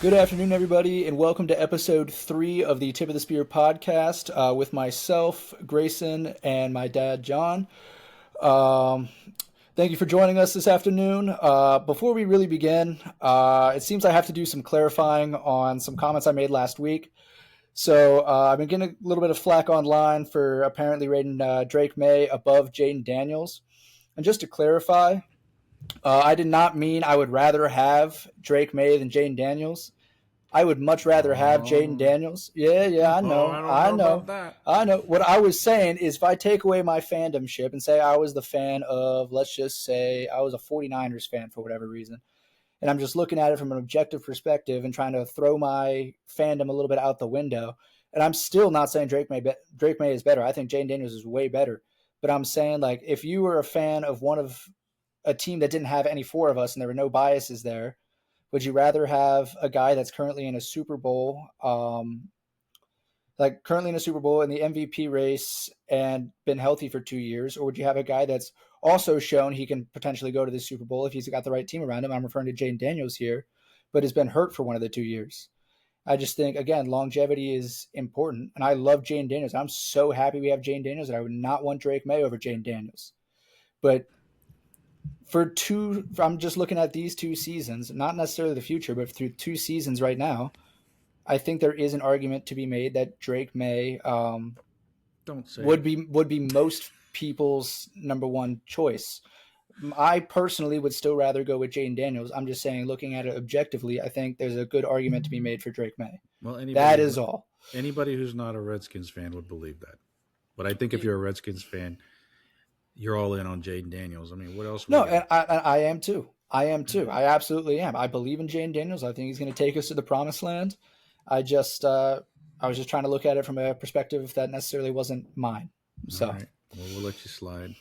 Good afternoon, everybody, and welcome to episode 3 of the Tip of the Spear podcast with myself, Grayson, and my dad, John. Um, Thank you for joining us this afternoon. Before we really begin, it seems I have to do some clarifying on some comments I made last week. So I've been getting a little bit of flack online for apparently rating Drake May above Jaden Daniels. And just to clarify, I did not mean I would rather have Drake May than Jaden Daniels. I would much rather have Jaden Oh, Daniels. Yeah, I I know, don't I know about know, that. I know. What I was saying is if I take away my fandomship and say I was the fan of, let's just say I was a 49ers fan for whatever reason, and I'm just looking at it from an objective perspective and trying to throw my fandom a little bit out the window, and I'm still not saying Drake May is better. I think Jaden Daniels is way better. But I'm saying, like, if you were a fan of one of a team that didn't have any four of us and there were no biases there, would you rather have a guy that's currently in a Super Bowl, like currently in a Super Bowl in the MVP race and been healthy for 2 years, or would you have a guy that's also shown he can potentially go to the Super Bowl if he's got the right team around him? I'm referring to Jaden Daniels here, but has been hurt for one of the 2 years. I just think, again, longevity is important, and I love Jaden Daniels. I'm so happy we have Jaden Daniels, and I would not want Drake May over Jaden Daniels. But I'm just looking at these 2 seasons, not necessarily the future, but through 2 seasons right now, I think there is an argument to be made that Drake May Don't say would it. be most people's number one choice. I personally would still rather go with Jaden Daniels. I'm just saying, looking at it objectively, I think there's a good argument to be made for Drake May. Well, That is all. anybody who's not a Redskins fan would believe that. But I think if you're a Redskins fan, you're all in on Jaden Daniels. I mean, what else we No, got? and I am too. I am too. I absolutely am. I believe in Jaden Daniels. I think he's going to take us to the promised land. I was just trying to look at it from a perspective that necessarily wasn't mine. All So right. Well, we'll let you slide.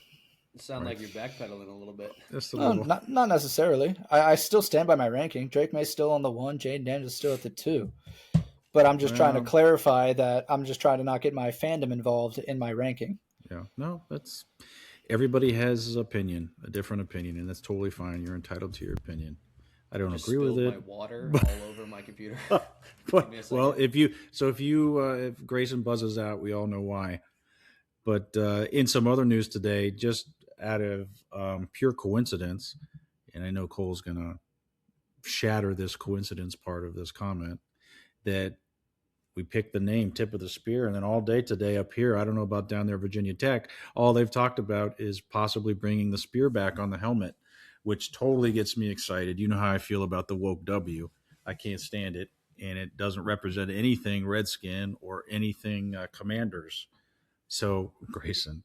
You sound All right. like you're backpedaling a little bit. Just a no, little. not necessarily. I still stand by my ranking. Drake May's still on the 1. Jaden Daniels is still at the 2. But I'm just trying to Well, clarify that I'm just trying to not get my fandom involved in my ranking. yeah. No, that's everybody has his opinion, a different opinion, and that's totally fine. You're entitled to your opinion. I don't Just agree with spilled my it. water But, all over my computer. Give me a second. well, if Grayson buzzes out, we all know why. But in some other news today, just out of pure coincidence, and I know Cole's going to shatter this coincidence part of this comment, that we picked the name Tip of the Spear, and then all day today up here, I don't know about down there, Virginia Tech, all they've talked about is possibly bringing the spear back on the helmet, which totally gets me excited. You know how I feel about the woke W. I can't stand it, and it doesn't represent anything Redskin or anything Commanders. So, Grayson.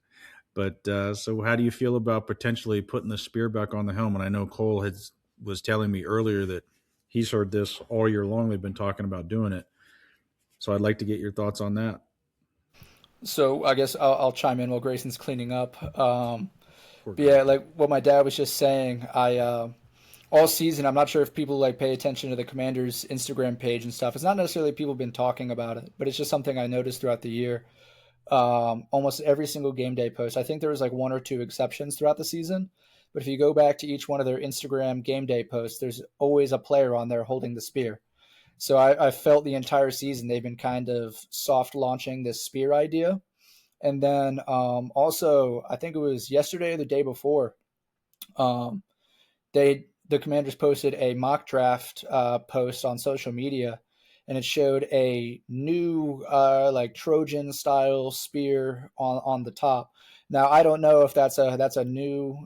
But so, how do you feel about potentially putting the spear back on the helmet? I know Cole was telling me earlier that he's heard this all year long. They've been talking about doing it. So, I'd like to get your thoughts on that. So I guess I'll chime in while Grayson's cleaning up. Poor But yeah, guy. like what my dad was just saying, I all season I'm not sure if people like pay attention to the Commanders' Instagram page and stuff. It's not necessarily people have been talking about it, but it's just something I noticed throughout the year. Almost every single game day post. I think there was like one or two exceptions throughout the season, but if you go back to each one of their Instagram game day posts, there's always a player on there holding the spear. So I felt the entire season they've been kind of soft launching this spear idea. And then also, I think it was yesterday or the day before, um, the Commanders posted a mock draft post on social media, and it showed a new like Trojan style spear on the top. Now I don't know if that's a new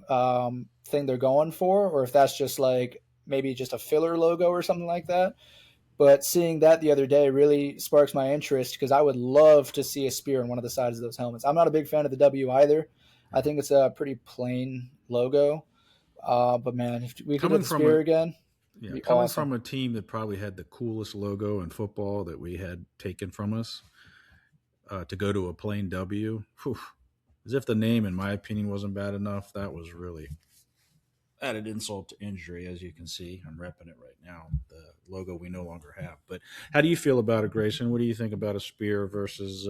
thing they're going for, or if that's just like maybe just a filler logo or something like that. But seeing that the other day really sparks my interest because I would love to see a spear on one of the sides of those helmets. I'm not a big fan of the W either. I think it's a pretty plain logo. But man, if we could have Coming the from a spear again, it'd yeah, be coming awesome. from a team that probably had the coolest logo in football that we had taken from us to go to a plain W, whew, as if the name, in my opinion, wasn't bad enough. That was really added insult to injury, as you can see. I'm repping it right now, the logo we no longer have. But how do you feel about it, Grayson? What do you think about a spear versus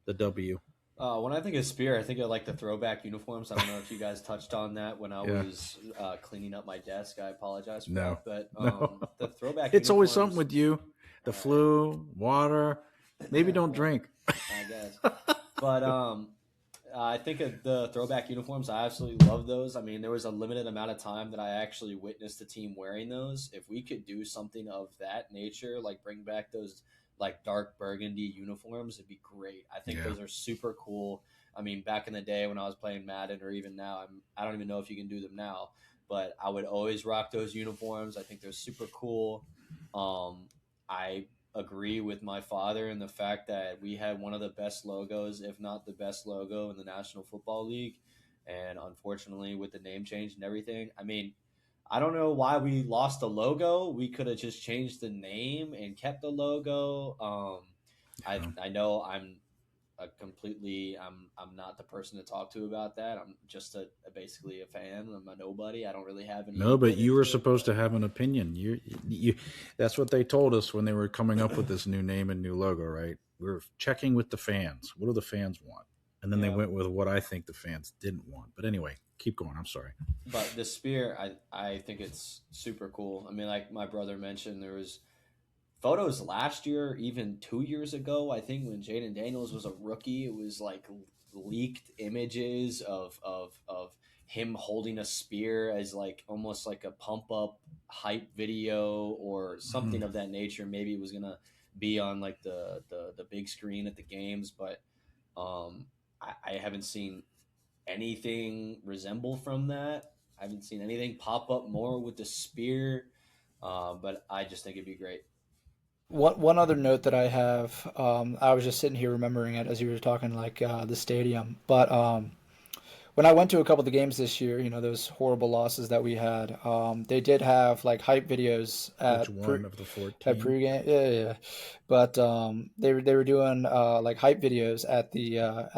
the W? When I think of Spear, I think of like the throwback uniforms. I don't know if you guys touched on that when I Yeah. was cleaning up my desk. I apologize for No. that. But No. the throwback It's always something uniforms, with you. The flu, water. Maybe don't well, drink. I guess. But I think of the throwback uniforms. I absolutely love those. I mean, there was a limited amount of time that I actually witnessed a team wearing those. If we could do something of that nature, like bring back those like dark burgundy uniforms, it'd be great. I think Yeah. those are super cool. I mean, back in the day when I was playing Madden, or even now, I don't even know if you can do them now, but I would always rock those uniforms. I think they're super cool. I agree with my father in the fact that we had one of the best logos, if not the best logo in the National Football League. And unfortunately, with the name change and everything, I mean, I don't know why we lost the logo. We could have just changed the name and kept the logo. Yeah. I know I'm not the person to talk to about that. I'm just basically a fan. I'm a nobody. I don't really have any No, but input you were into it. supposed to have an opinion. You. That's what they told us when they were coming up with this new name and new logo, right? We were checking with the fans. What do the fans want? And then they Yeah. went with what I think the fans didn't want. But anyway, keep going. I'm sorry. But the spear, I think it's super cool. I mean, like my brother mentioned, there was photos last year, even 2 years ago. I think when Jaden Daniels was a rookie, it was like leaked images of him holding a spear as like almost like a pump up hype video or something of that nature. Maybe it was gonna be on like the big screen at the games, but I haven't seen anything resemble from that. I haven't seen anything pop up more with the spear, but I just think it'd be great. One other note that I have, I was just sitting here remembering it as you were talking, like the stadium. But when I went to a couple of the games this year, those horrible losses that we had, they did have like hype videos Which one of the at 14? pregame. Yeah, yeah. But they were doing like hype videos at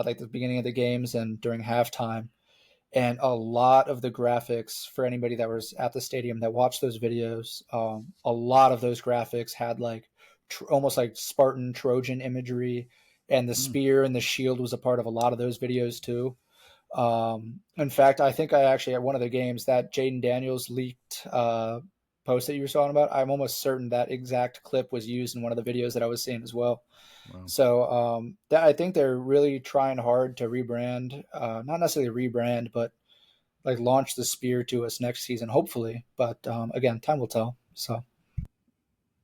like the beginning of the games and during halftime, and a lot of the graphics for anybody that was at the stadium that watched those videos, a lot of those graphics had like almost like Spartan Trojan imagery, and the Hmm. spear and the shield was a part of a lot of those videos too. In fact, I think I actually at one of the games that Jaden Daniels leaked post that you were talking about, I'm almost certain that exact clip was used in one of the videos that I was seeing as well. Wow. So I think they're really trying hard to rebrand, not necessarily rebrand, but like launch the spear to us next season, hopefully. But again, time will tell. So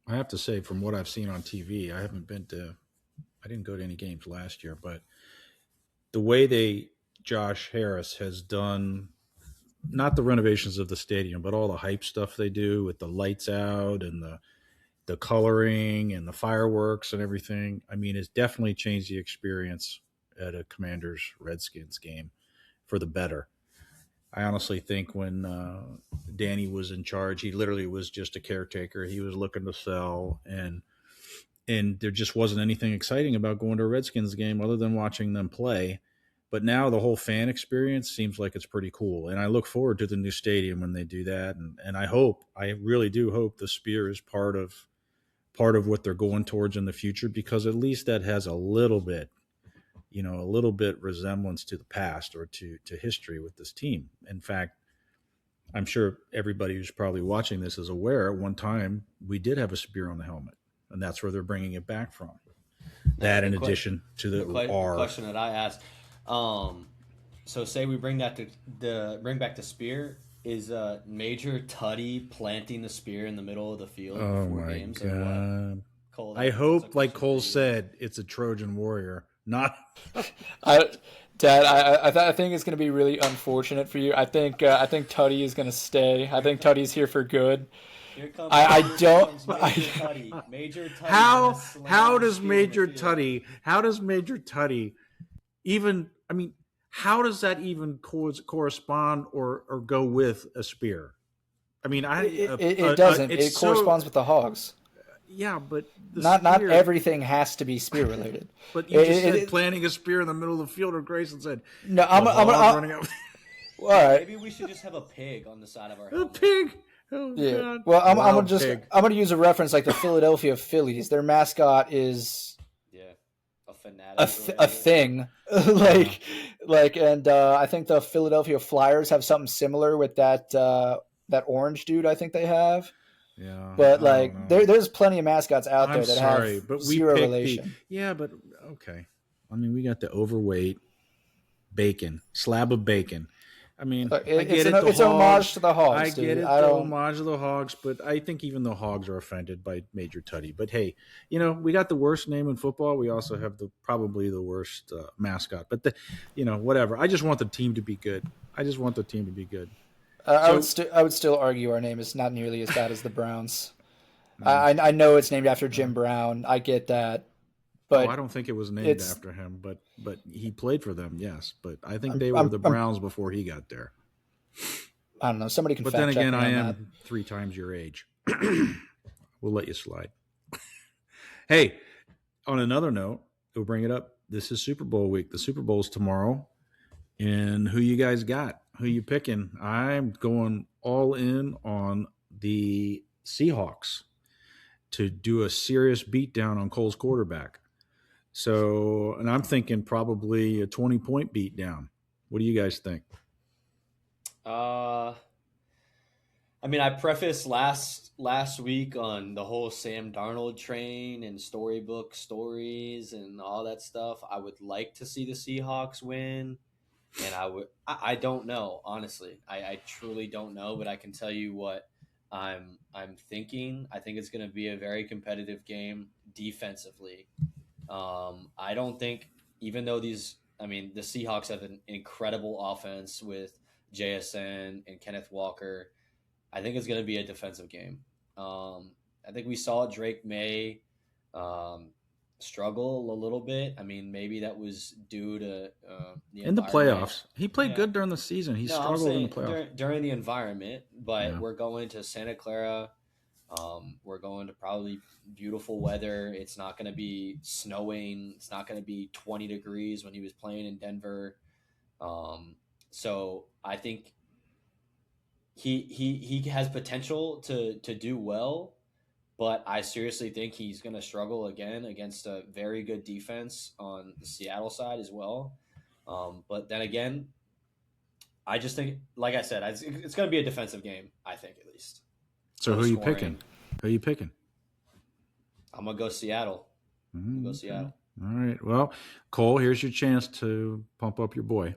I have to say, from what I've seen on TV, I didn't go to any games last year, but the way Josh Harris has done, not the renovations of the stadium, but all the hype stuff they do with the lights out and the coloring and the fireworks and everything. I mean, it's definitely changed the experience at a Commanders Redskins game for the better. I honestly think when Danny was in charge, he literally was just a caretaker. He was looking to sell, and there just wasn't anything exciting about going to a Redskins game other than watching them play. But now the whole fan experience seems like it's pretty cool, and I look forward to the new stadium when they do that. And I really do hope the Spear is part of what they're going towards in the future, because at least that has a little bit resemblance to the past or to history with this team. In fact, I'm sure everybody who's probably watching this is aware at one time we did have a spear on the helmet, and that's where they're bringing it back from. Now, That in addition to the the R. question that I asked, so say we bring that to bring back the spear. Is Major Tuddy planting the spear in the middle of the field Oh before my games, or what? god. Cole, I that's a hope, like question for Cole you. said, it's a Trojan warrior, not. I, Dad, I think it's going to be really unfortunate for you. I think Tutty is going to stay. I think Tutty's here for good. I Here don't. comes Major Tuddy. Major Tuddy's gonna How slam the does spear in the Major field. Tuddy? How does Major Tuddy even? I mean, how does that even correspond or go with a spear? I mean, It doesn't. it's It so corresponds with the hogs. yeah, but the Not spear. everything has to be spear related. But you It, just it, said it, planting a spear in the middle of the field, or Grayson said no, the hog running up. all right. Maybe we should just have a pig on the side of our A helmet. pig. Oh Yeah. god. Well, Wild pig. I'm gonna use a reference like the Philadelphia Phillies. Their mascot is Yeah, a fanatic or a whatever. thing. Uh, And I think the Philadelphia Flyers have something similar with that orange dude. I think they have, yeah, but I don't like know. there's plenty of mascots out I'm there that have sorry, but we zero picked the relation. yeah, but okay. I mean, we got the overweight bacon, slab of bacon. I mean, I get it, the It's an homage hogs. to the I Hogs, get dude. it, I the don't. homage of the hogs, but I think even the hogs are offended by Major Tuddy. But hey, we got the worst name in football. We also have probably the worst mascot. But whatever. I just want the team to be good. I just want the team to be good. So, I would still argue our name is not nearly as bad as the Browns. mm, I know it's named after uh, Jim Brown. I get that, oh, I but don't think it was named it's after him, but he played for them, yes. But I think I'm they were I'm, the I'm Browns before he got there. I don't know. Somebody can But then fact check again, me I on that. am 3 times your age. We'll let you slide. Hey, on another note, we'll bring it up. This is Super Bowl week. The Super Bowl's tomorrow. And who you guys got? Who you picking? I'm going all in on the Seahawks to do a serious beatdown on Cole's quarterback. So, and I'm thinking probably a 20-point beatdown. What do you guys think? Uh, I mean, I prefaced last week on the whole Sam Darnold train and storybook stories and all that stuff. I would like to see the Seahawks win, and I don't know, honestly. I truly don't know, but I can tell you what I'm thinking. I think it's going to be a very competitive game defensively. I don't think, even though I mean, the Seahawks have an incredible offense with JSN and Kenneth Walker. I think it's going to be a defensive game. I think we saw Drake May um, struggle a little bit. I mean, maybe that was due to the In the environment. playoffs, he played Yeah. good during the season. He No, I'm struggled in the saying playoffs. during the environment, but Yeah. we're going to Santa Clara. We're going to probably beautiful weather. It's not going to be snowing. It's not going to be 20 degrees when he was playing in Denver. Um, so I think he has potential to do well, but I seriously think he's going to struggle again against a very good defense on the Seattle side as well. But then again, I just think, like I said, it's going to be a defensive game. I think at least So low who are you picking? scoring. Who are you picking? I'm gonna go Seattle. I'm gonna go Okay. Seattle. All right. Well, Cole, here's your chance to pump up your boy.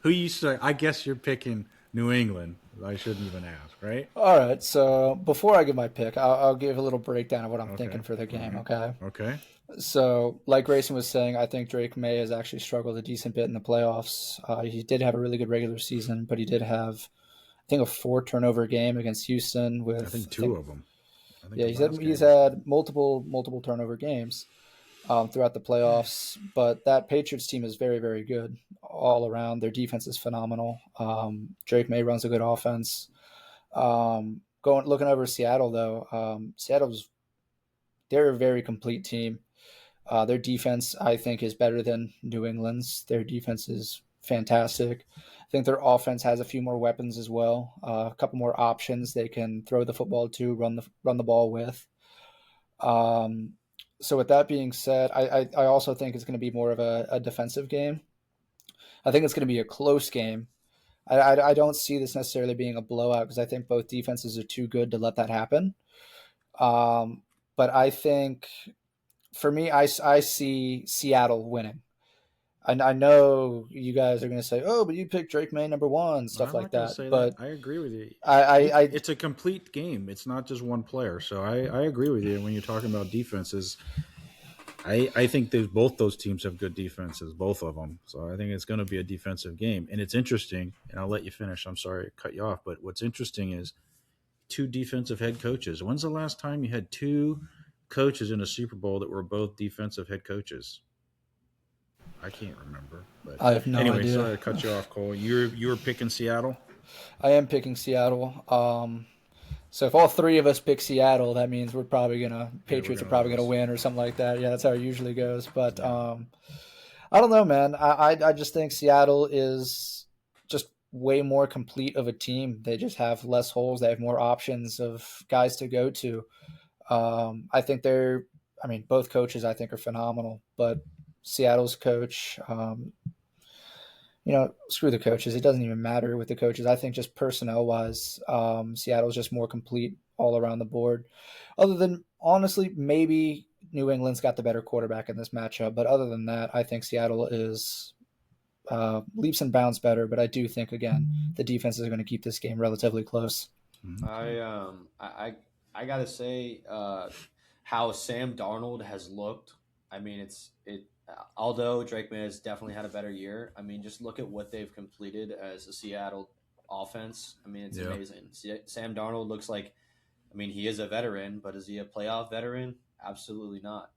Who you say? I guess you're picking New England. I shouldn't even ask, right? All right. So before I give my pick, I'll give a little breakdown of what I'm Okay. thinking for the All game. right. Okay. Okay. So, like Grayson was saying, I think Drake May has actually struggled a decent bit in the playoffs. He did have a really good regular season, but he did have, I think, a 4 turnover game against Houston. I With think I two think, of them. I think yeah, the last he's game was. had multiple turnover games throughout the playoffs. But that Patriots team is very very good all around. Their defense is phenomenal. Drake May runs a good offense. Going looking over Seattle though, they're a very complete team. Their defense, I think, is better than New England's. Their defense is fantastic. I think their offense has a few more weapons as well, a couple more options they can throw the football to, run the ball with. Um, so with that being said, I also think it's going to be more of a defensive game. I think it's going to be a close game. I don't see this necessarily being a blowout because I think both defenses are too good to let that happen. Um, but I think for me, I see Seattle winning. I know you guys are going to say, "Oh, but you picked Drake May number one," No, stuff I'm like not going to that. say that. But I agree with you. I It's a complete game. It's not just one player. So I agree with you when you're talking about defenses. I think both those teams have good defenses, both of them. So I think it's going to be a defensive game. And it's interesting, and I'll let you finish. I'm sorry to cut you off. But what's interesting is two defensive head coaches. When's the last time you had two coaches in a Super Bowl that were both defensive head coaches? I can't remember. But I have no anyway, idea. sorry to cut you off, Cole. You were picking Seattle? I am picking Seattle. So if all three of us pick Seattle, that means we're probably gonna Yeah, we're Patriots are going to probably gonna lose. win or something like that. Yeah, that's how it usually goes. But Yeah. I don't know, man. I just think Seattle is just way more complete of a team. They just have less holes. They have more options of guys to go to. I think they're I mean, both coaches I think are phenomenal, but Seattle's coach, screw the coaches. It doesn't even matter with the coaches. I think just personnel wise, Seattle's just more complete all around the board. Other than honestly, maybe New England's got the better quarterback in this matchup, but other than that, I think Seattle is leaps and bounds better. But I do think again the defense is going to keep this game relatively close. Okay. I gotta say, how Sam Darnold has looked. I mean, although Drake May has definitely had a better year. I mean, just look at what they've completed as a Seattle offense. I mean, it's Yeah. amazing. Sam Darnold looks like. I mean, he is a veteran, but is he a playoff veteran? Absolutely not.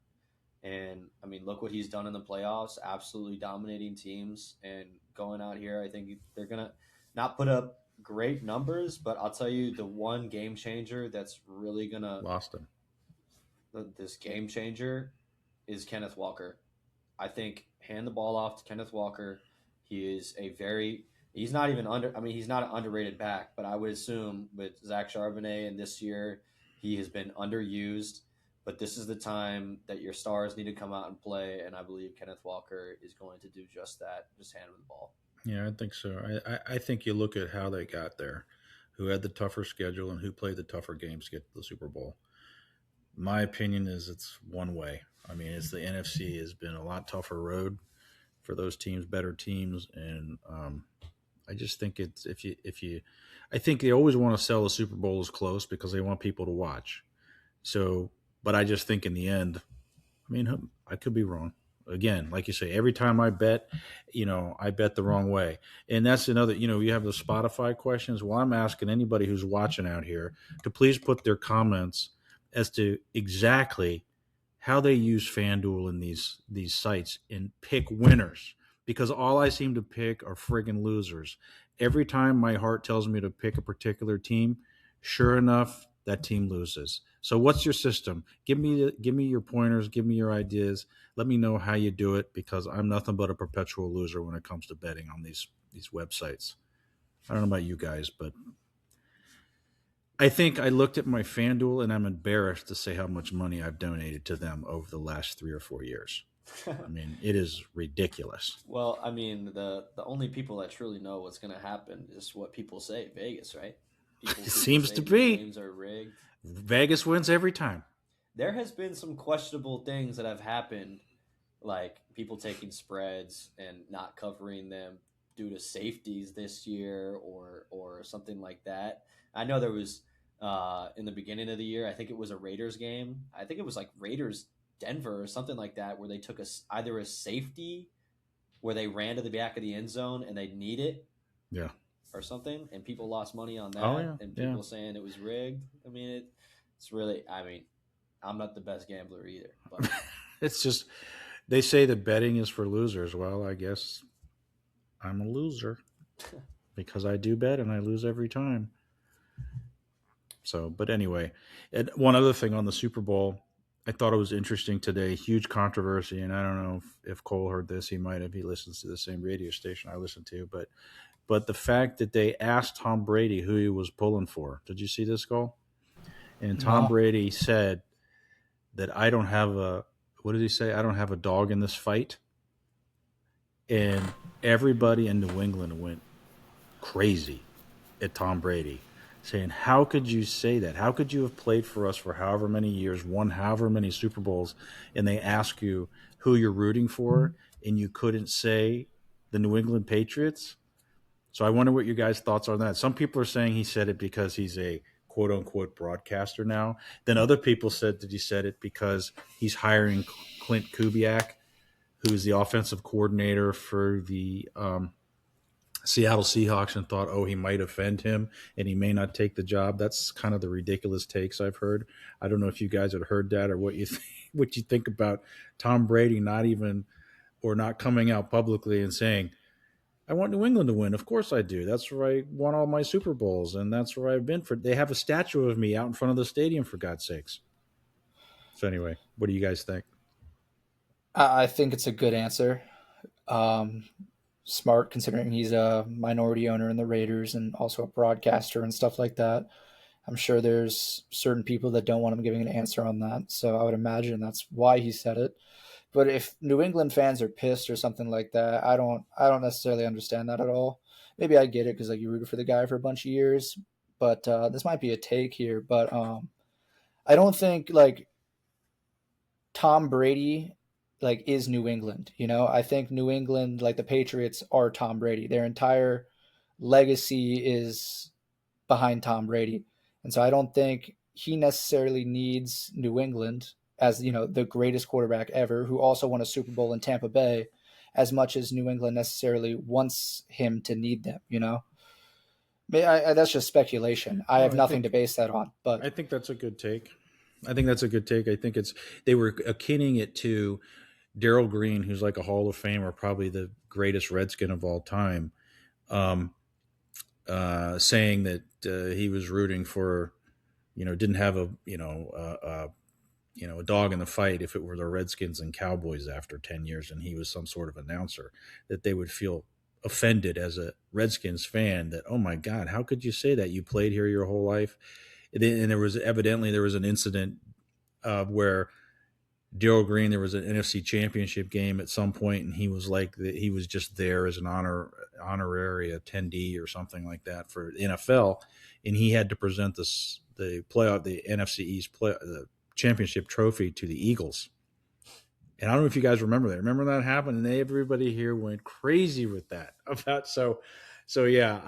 And I mean, look what he's done in the playoffs, absolutely dominating teams and going out here. I think they're going to not put up great numbers, but I'll tell you the one game changer that's really going to, Lost him. this game changer is Kenneth Walker. I think hand the ball off to Kenneth Walker. He is he's not even he's not an underrated back, but I would assume with Zach Charbonnet and this year, he has been underused. But this is the time that your stars need to come out and play, and I believe Kenneth Walker is going to do just that. Just hand him the ball. Yeah, I think so. I think you look at how they got there, who had the tougher schedule and who played the tougher games to get to the Super Bowl. My opinion is it's one way. I mean, it's the NFC has been a lot tougher road for those teams, better teams, and I just think it's I think they always want to sell the Super Bowl as close because they want people to watch. So, but I just think in the end, I mean, I could be wrong. Again, like you say, every time I bet, I bet the wrong way. And that's another, you have the Spotify questions. Well, I'm asking anybody who's watching out here to please put their comments as to exactly how they use FanDuel in these sites and pick winners. Because all I seem to pick are friggin' losers. Every time my heart tells me to pick a particular team, sure enough, that team loses. So what's your system? Give me your pointers, give me your ideas. Let me know how you do it because I'm nothing but a perpetual loser when it comes to betting on these websites. I don't know about you guys, but I think I looked at my FanDuel and I'm embarrassed to say how much money I've donated to them over the last 3 or 4 years. I mean, it is ridiculous. Well, I mean, the only people that truly know what's going to happen is what people say. Vegas, right? It People seems say to these be. games are rigged. Vegas wins every time. There has been some questionable things that have happened, like people taking spreads and not covering them due to safeties this year or something like that. I know there was in the beginning of the year. I think it was a Raiders game. I think it was like Raiders Denver or something like that, where they took either a safety where they ran to the back of the end zone and they need it Yeah. or something, and people lost money on that, Oh yeah. and Yeah. people saying it was rigged. I mean, it's really. I mean, I'm not the best gambler either, but It's just they say that betting is for losers. Well, I guess I'm a loser because I do bet and I lose every time. So, but anyway, and one other thing on the Super Bowl, I thought it was interesting today. Huge controversy, and I don't know if Cole heard this. He might have. He listens to the same radio station I listen to, but the fact that they asked Tom Brady who he was pulling for. Did you see this, Cole? And Tom No, Brady said that I don't have a. What did he say? I don't have a dog in this fight. And everybody in New England went crazy at Tom Brady, saying, "How could you say that? How could you have played for us for however many years, won however many Super Bowls, and they ask you who you're rooting for, and you couldn't say the New England Patriots?" So I wonder what your guys' thoughts are on that. Some people are saying he said it because he's a quote unquote broadcaster now. Then other people said that he said it because he's hiring Clint Kubiak, who is the offensive coordinator for the Seattle Seahawks, and thought, oh, he might offend him and he may not take the job. That's kind of the ridiculous takes I've heard. I don't know if you guys had heard that or what you what you think about Tom Brady not even or not coming out publicly and saying, I want New England to win. Of course I do. That's where I won all my Super Bowls, and that's where I've been for. They have a statue of me out in front of the stadium, for God's sakes. So anyway, what do you guys think? I think it's a good answer. Um, Smart considering he's a minority owner in the Raiders and also a broadcaster and stuff like that. I'm sure there's certain people that don't want him giving an answer on that. So I would imagine that's why he said it. But if New England fans are pissed or something like that, I don't necessarily understand that at all. Maybe I get it because like you rooted for the guy for a bunch of years, but this might be a take here. But I don't think like Tom Brady like is New England. You know, I think New England, like the Patriots, are Tom Brady. Their entire legacy is behind Tom Brady, and so I don't think he necessarily needs New England as the greatest quarterback ever, who also won a Super Bowl in Tampa Bay, as much as New England necessarily wants him to need them. That's just speculation. I No, have nothing to base that on, but I think that's a good take. I think that's a good take. I think they were akinning it to Daryl Green, who's like a Hall of Famer, probably the greatest Redskin of all time, um, saying that he was rooting for, didn't have a dog in the fight if it were the Redskins and Cowboys after 10 years and he was some sort of announcer, that they would feel offended as a Redskins fan that, oh my God, how could you say that? You played here your whole life. And there was an incident where Daryl Green, there was an NFC Championship game at some point, and he was like he was just there as an honorary attendee or something like that for the NFL, and he had to present the NFC East the championship trophy to the Eagles. And I don't know if you guys remember that. Remember that happened, and everybody here went crazy with that. So yeah,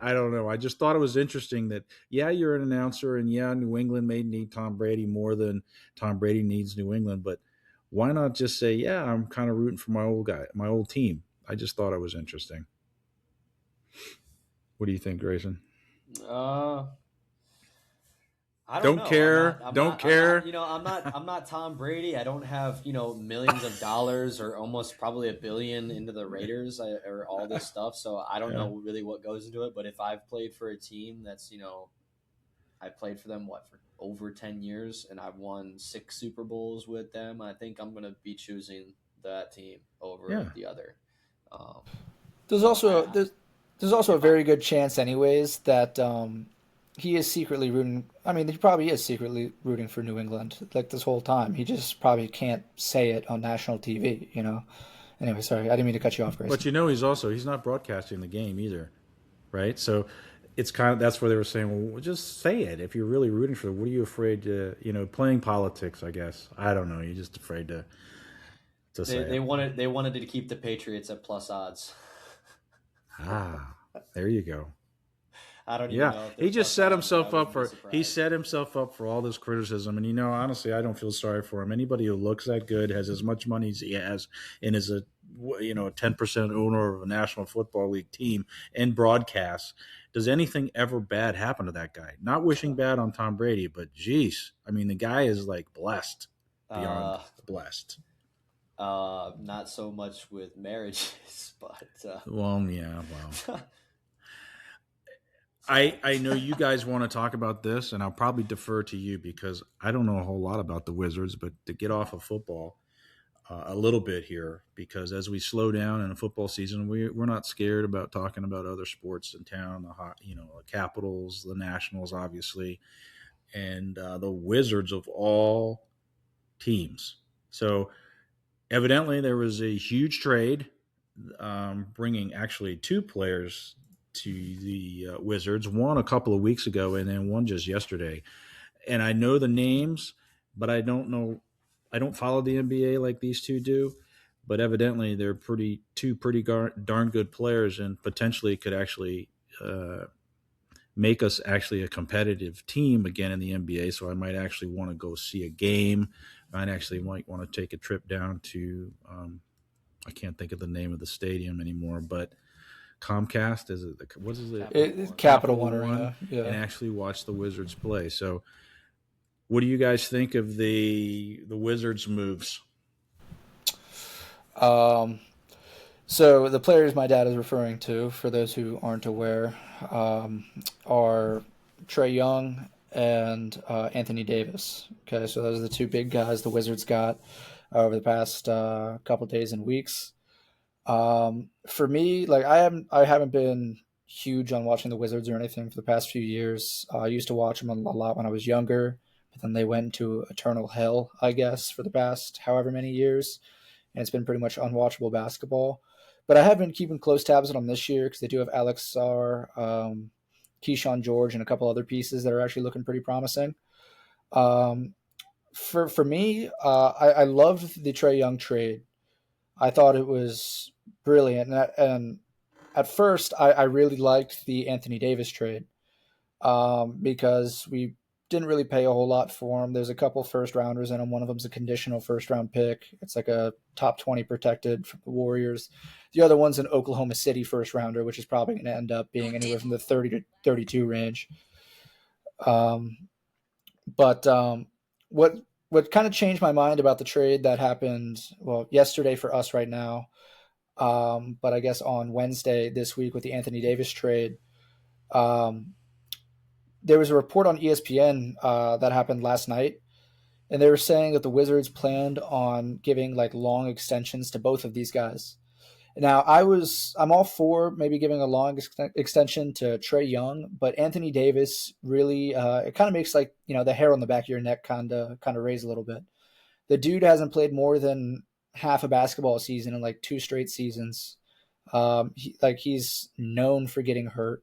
I don't know. I just thought it was interesting that yeah, you're an announcer, and yeah, New England may need Tom Brady more than Tom Brady needs New England, but why not just say yeah, I'm kind of rooting for my old team. I just thought it was interesting. What do you think, Grayson? Uh, I don't Don't know. I'm not. care. I'm Don't not. I'm not. care. I'm not. I'm not Tom Brady. I don't have millions of dollars or almost probably $1 billion into the Raiders or all this stuff. So I don't Yeah. know really what goes into it. But if I've played for a team that's I played for them for over 10 years and I've won 6 Super Bowls with them, I think I'm gonna be choosing that team over Yeah. the other. Um, there's so also there's there's also a if I very good chance, anyways, that he is secretly rooting. I mean, he probably is secretly rooting for New England like this whole time. He just probably can't say it on national TV. Anyway, sorry, I didn't mean to cut you off, But Grayson. he's not broadcasting the game either, right? So it's kind of that's where they were saying, well, just say it if you're really rooting for it. What are you afraid to, playing politics? I guess I don't know. You're just afraid to say they it. wanted to keep the Patriots at plus odds. Ah, there you go. I don't even Yeah, know if they're he just plus set odds, but I himself up wouldn't be for he surprised. set himself up for all this criticism, and honestly, I don't feel sorry for him. Anybody who looks that good, has as much money as he has, and is a 10% owner of a National Football League team and broadcasts. Does anything ever bad happen to that guy? Not wishing bad on Tom Brady, but geez, I mean, the guy is like blessed beyond Uh, blessed. not so much with marriages, but Well, yeah, well. so I know you guys want to talk about this, and I'll probably defer to you because I don't know a whole lot about the Wizards. But to get off of football a little bit here, because as we slow down in a football season, we're not scared about talking about other sports in town. The Capitals, the Nationals, obviously, and the Wizards of all teams. So evidently, there was a huge trade, bringing actually two players to the Wizards. One a couple of weeks ago, and then one just yesterday. And I know the names, but I don't know. I don't follow the NBA like these two do. But evidently, they're two pretty darn good players, and potentially could actually make us actually a competitive team again in the NBA. So I might actually want to go see a game. I actually might want to take a trip down to I can't think of the name of the stadium anymore, but Comcast is it? What is it? Capital One. Capital One One, Arena, and yeah. actually watch the Wizards play. So, what do you guys think of the Wizards' moves? Um, so the players my dad is referring to, for those who aren't aware, are Trey Young and Anthony Davis. Okay, so those are the two big guys the Wizards got over the past couple days and weeks. For me, like I haven't been huge on watching the Wizards or anything for the past few years. I used to watch them a lot when I was younger, but then they went into eternal hell, I guess, for the past however many years, and it's been pretty much unwatchable basketball. But I have been keeping close tabs on them this year because they do have Alex Sarr, Keyshawn George, and a couple other pieces that are actually looking pretty promising. Um, for me, I loved the Trey Young trade. I thought it was brilliant, and at first I really liked the Anthony Davis trade because we didn't really pay a whole lot for him. There's a couple first rounders in him. One of them's a conditional first round pick. It's like a top 20 protected from the Warriors. The other one's an Oklahoma City first rounder, which is probably going to end up being anywhere from the 30 to 32 range. Um, but what what kind of changed my mind about the trade that happened, well, yesterday for us right now, but I guess on Wednesday this week with the Anthony Davis trade, um, there was a report on ESPN that happened last night, and they were saying that the Wizards planned on giving like long extensions to both of these guys. Now, I'm all for maybe giving a long extension to Trey Young, but Anthony Davis really it kind of makes like the hair on the back of your neck kind of raise a little bit. The dude hasn't played more than half a basketball season in like two straight seasons. He's known for getting hurt.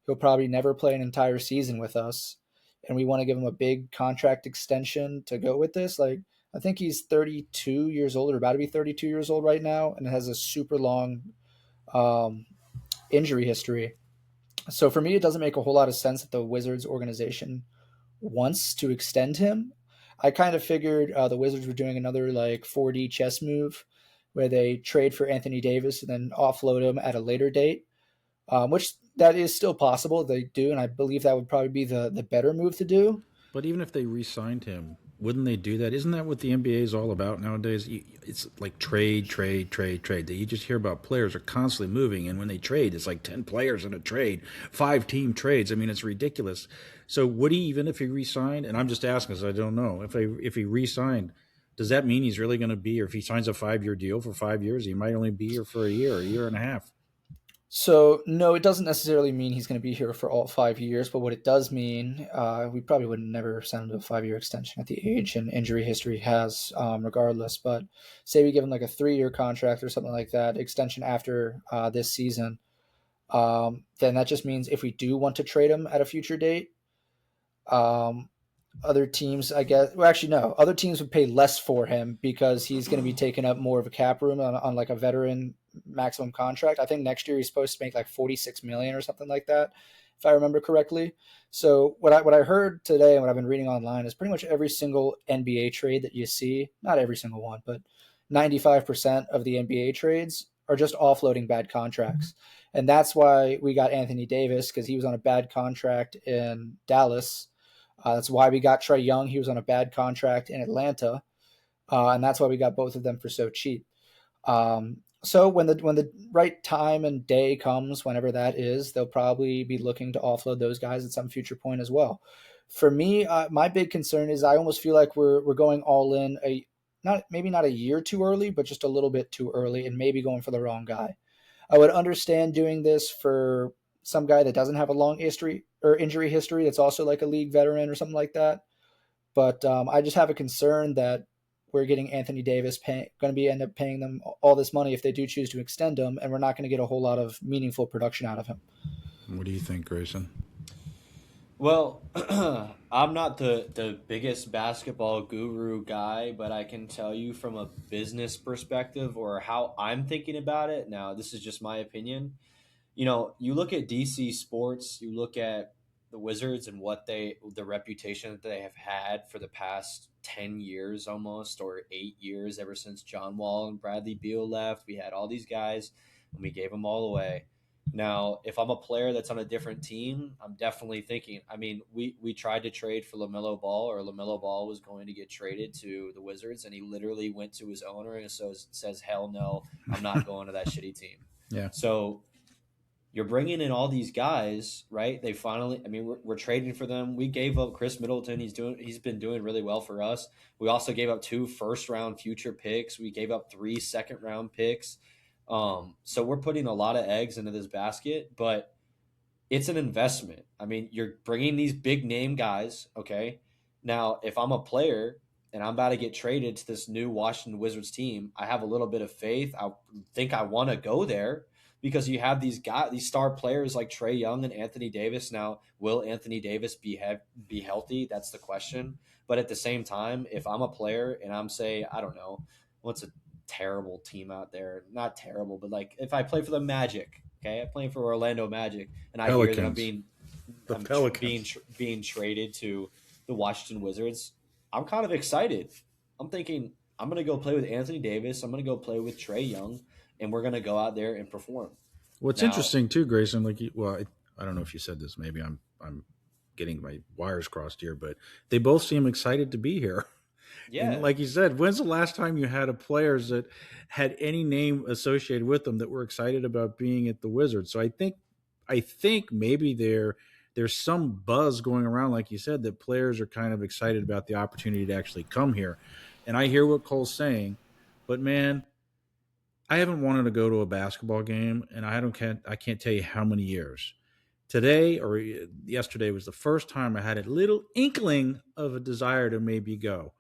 He'll probably never play an entire season with us, and we want to give him a big contract extension to go with this. Like, I think he's 32 years old or about to be 32 years old right now, and has a super long um, injury history. So for me, it doesn't make a whole lot of sense that the Wizards organization wants to extend him. I kind of figured the Wizards were doing another like 4D chess move where they trade for Anthony Davis and then offload him at a later date, which that is still possible. They do, and I believe that would probably be the better move to do. But even if they re-signed him, wouldn't they do that? Isn't that what the NBA is all about nowadays? It's like trade, trade, trade, trade. That you just hear about players are constantly moving, and when they trade, it's like 10 players in a trade, 5 team trades. I mean, it's ridiculous. So would he, even if he re-signed? And I'm just asking because I don't know if he re-signed. Does that mean he's really going to be, or if he signs a 5 year deal for 5 years, he might only be here for a year and a half? So no, it doesn't necessarily mean he's going to be here for all 5 years. But what it does mean, we probably would never send him to a 5 year extension at the age and injury history he has, regardless. But say we give him like a 3 year contract or something like that, extension after this season, then that just means if we do want to trade him at a future date, um, other teams, I guess. Well, actually, no. Other teams would pay less for him because he's going to be taking up more of a cap room on like a veteran maximum contract. I think next year he's supposed to make like 46 million or something like that, if I remember correctly. So what I heard today and what I've been reading online is pretty much every single NBA trade that you see, not every single one, but 95% of the NBA trades are just offloading bad contracts. And that's why we got Anthony Davis because he was on a bad contract in Dallas. That's why we got Trey Young. He was on a bad contract in Atlanta, and that's why we got both of them for so cheap. So when the right time and day comes, whenever that is, they'll probably be looking to offload those guys at some future point as well. For me, my big concern is I almost feel like we're going all in not a year too early, but just a little bit too early, and maybe going for the wrong guy. I would understand doing this for some guy that doesn't have a long history or injury history that's also like a league veteran or something like that. But I just have a concern that we're getting Anthony Davis going to be end up paying them all this money if they do choose to extend him, and we're not going to get a whole lot of meaningful production out of him. What do you think, Grayson? Well, I'm not the biggest basketball guru guy, but I can tell you from a business perspective or how I'm thinking about it. Now, this is just my opinion. You look at DC sports, you look at the Wizards and the reputation that they have had for the past 10 years almost, or 8 years, ever since John Wall and Bradley Beal left. We had all these guys and we gave them all away. Now, if I'm a player that's on a different team, I'm definitely thinking. I mean, we tried to trade for LaMelo Ball, or LaMelo Ball was going to get traded to the Wizards, and he literally went to his owner and says, "Hell no, I'm not going to that shitty team." Yeah. So you're bringing in all these guys, right? They finally, I mean, we're trading for them. We gave up Chris Middleton. He's been doing really well for us. We also gave up 2 first-round future picks. We gave up 3 second-round picks. So we're putting a lot of eggs into this basket, but it's an investment. I mean, you're bringing these big name guys, okay? Now, if I'm a player and I'm about to get traded to this new Washington Wizards team, I have a little bit of faith. I think I want to go there because you have these guys, these star players like Trey Young and Anthony Davis. Now, will Anthony Davis be healthy? That's the question. But at the same time, if I'm a player and I'm say, I don't know, what's a terrible team out there? Not terrible, but like if I play for the Magic, okay, I'm playing for Orlando Magic, and I hear that Pelicans. The I'm Pelicans. being traded to the Washington Wizards, I'm kind of excited. I'm thinking I'm gonna go play with Anthony Davis. I'm gonna go play with Trey Young, and we're gonna go out there and perform. What's Now, interesting too, Grayson, like, well, I don't know if you said this. Maybe I'm getting my wires crossed here, but they both seem excited to be here. And yeah, like you said, when's the last time you had a players that had any name associated with them that were excited about being at the Wizards? So I think maybe there's some buzz going around, like you said, that players are kind of excited about the opportunity to actually come here. And I hear what Cole's saying, but man, I haven't wanted to go to a basketball game, and I can't tell you how many years. Today or yesterday was the first time I had a little inkling of a desire to maybe go,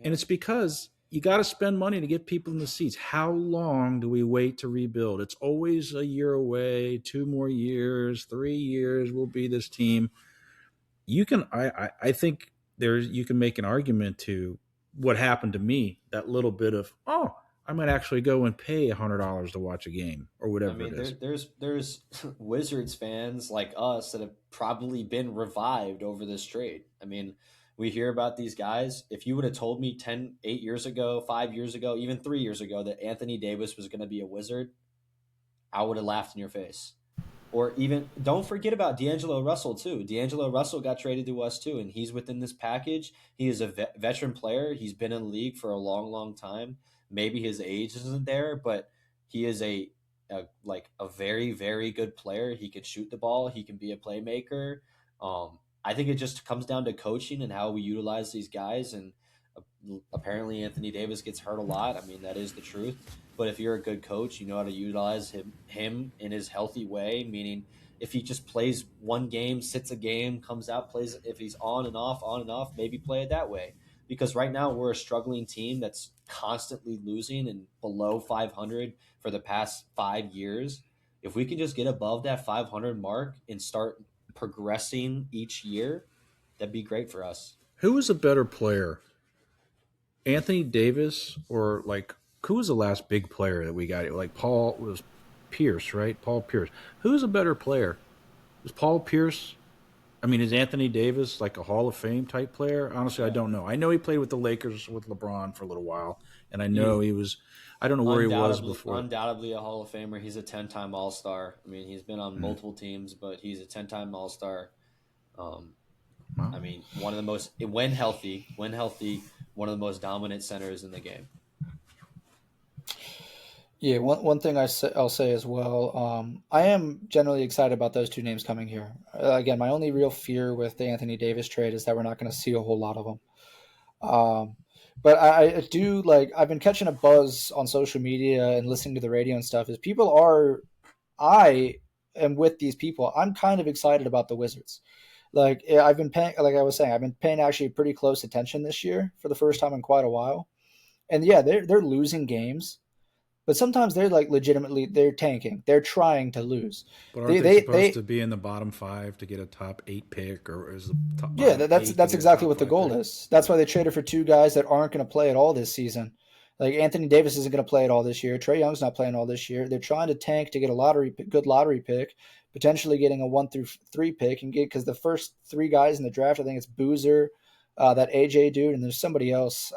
and yeah. it's because you got to spend money to get people in the seats. How long do we wait to rebuild? It's always a year away, 2 more years, 3 years will be this team. I think you can make an argument to what happened to me, that little bit of, oh, I might actually go and pay $100 to watch a game or I whatever it mean, is. there's Wizards fans like us that have probably been revived over this trade. I mean, we hear about these guys. If you would have told me 8 years ago, 5 years ago, even 3 years ago that Anthony Davis was going to be a Wizard, I would have laughed in your face. Or even don't forget about D'Angelo Russell too. D'Angelo Russell got traded to us too, and he's within this package. He is a veteran player. He's been in the league for a long, long time. Maybe his age isn't there, but he is a very, very good player. He can shoot the ball. He can be a playmaker. I think it just comes down to coaching and how we utilize these guys. And apparently, Anthony Davis gets hurt a lot. I mean, that is the truth. But if you're a good coach, you know how to utilize him in his healthy way. Meaning, if he just plays one game, sits a game, comes out, plays. If he's on and off, maybe play it that way. Because right now we're a struggling team that's constantly losing and below 500 for the past 5 years. If we can just get above that 500 mark and start progressing each year, that'd be great for us. Who was a better player, Anthony Davis or like who was the last big player that we got? Like Paul was Pierce, right? Paul Pierce. Who's a better player? Is Paul Pierce? I mean, is Anthony Davis like a Hall of Fame type player? Honestly, I Yeah. don't know. I know he played with the Lakers with LeBron for a little while, and I know He he was. I don't know where he was before. undoubtedly a Hall of Famer. He's a 10-time All Star. I mean, he's been on Mm, multiple teams, but he's a 10-time All Star. Um, wow. I mean, one of the most when healthy, one of the most dominant centers in the game. Yeah, one thing I'll say as well. I am generally excited about those two names coming here. Again, my only real fear with the Anthony Davis trade is that we're not going to see a whole lot of them. Um, but I do like I've been catching a buzz on social media and listening to the radio and stuff. Is people are I am with these people. I'm kind of excited about the Wizards. Like I've been paying, like I was saying, I've been paying actually pretty close attention this year for the first time in quite a while. And yeah, they're losing games, but sometimes they're like legitimately they're tanking. They're trying to lose. But aren't They they they supposed they to be in the bottom five to get a top 8 pick, or is the top yeah, bottom that's eight to that's get a exactly top what the five goal pick? is. That's why they traded for two guys that aren't going to play at all this season. Like Anthony Davis isn't going to play it all this year. Trey Young's not playing all this year. They're trying to tank to get a good lottery pick, potentially getting a 1 through 3 pick, and get because the first three guys in the draft, I think it's Boozer, that AJ dude, and there's somebody else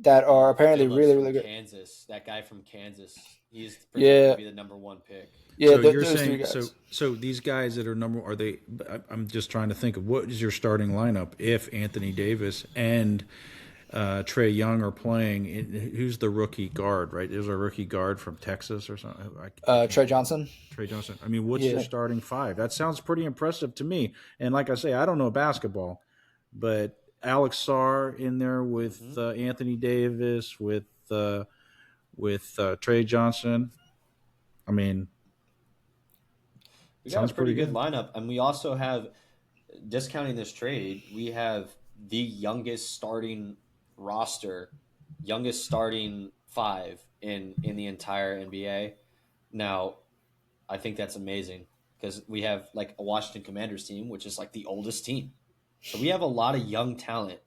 that are apparently Phillips really from really good. Kansas, that guy from Kansas, he's projected to Yeah, be the number one pick. yeah, So you're those three saying so guys. so these guys that are number are they? I'm just trying to think of what is your starting lineup if Anthony Davis and Trey Young are playing. Who's the rookie guard? Right, there's a rookie guard from Texas or something. I can't. Trey Johnson. Trey Johnson. I mean, what's your Yeah, starting five? That sounds pretty impressive to me. And like I say, I don't know basketball, but Alex Sarr in there with Hmm. Anthony Davis with Trey Johnson. I mean, We got a Sounds pretty pretty good good. lineup, and we also have, discounting this trade, we have the youngest starting roster, youngest starting five in the entire NBA. Now, I think that's amazing because we have like a Washington Commanders team, which is like the oldest team. So we have a lot of young talent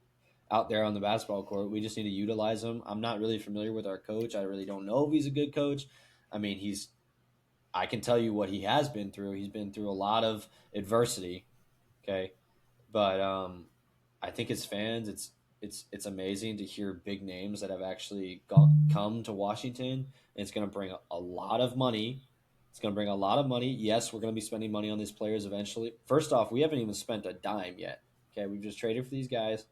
out there on the basketball court. We just need to utilize them. I'm not really familiar with our coach. I really don't know if he's a good coach. I mean, I can tell you what he has been through. He's been through a lot of adversity. Okay. But I think as fans, it's amazing to hear big names that have actually come to Washington, and it's going to bring a lot of money. It's going to bring a lot of money. Yes, we're going to be spending money on these players eventually. First off, we haven't even spent a dime yet. Okay, we've just traded for these guys.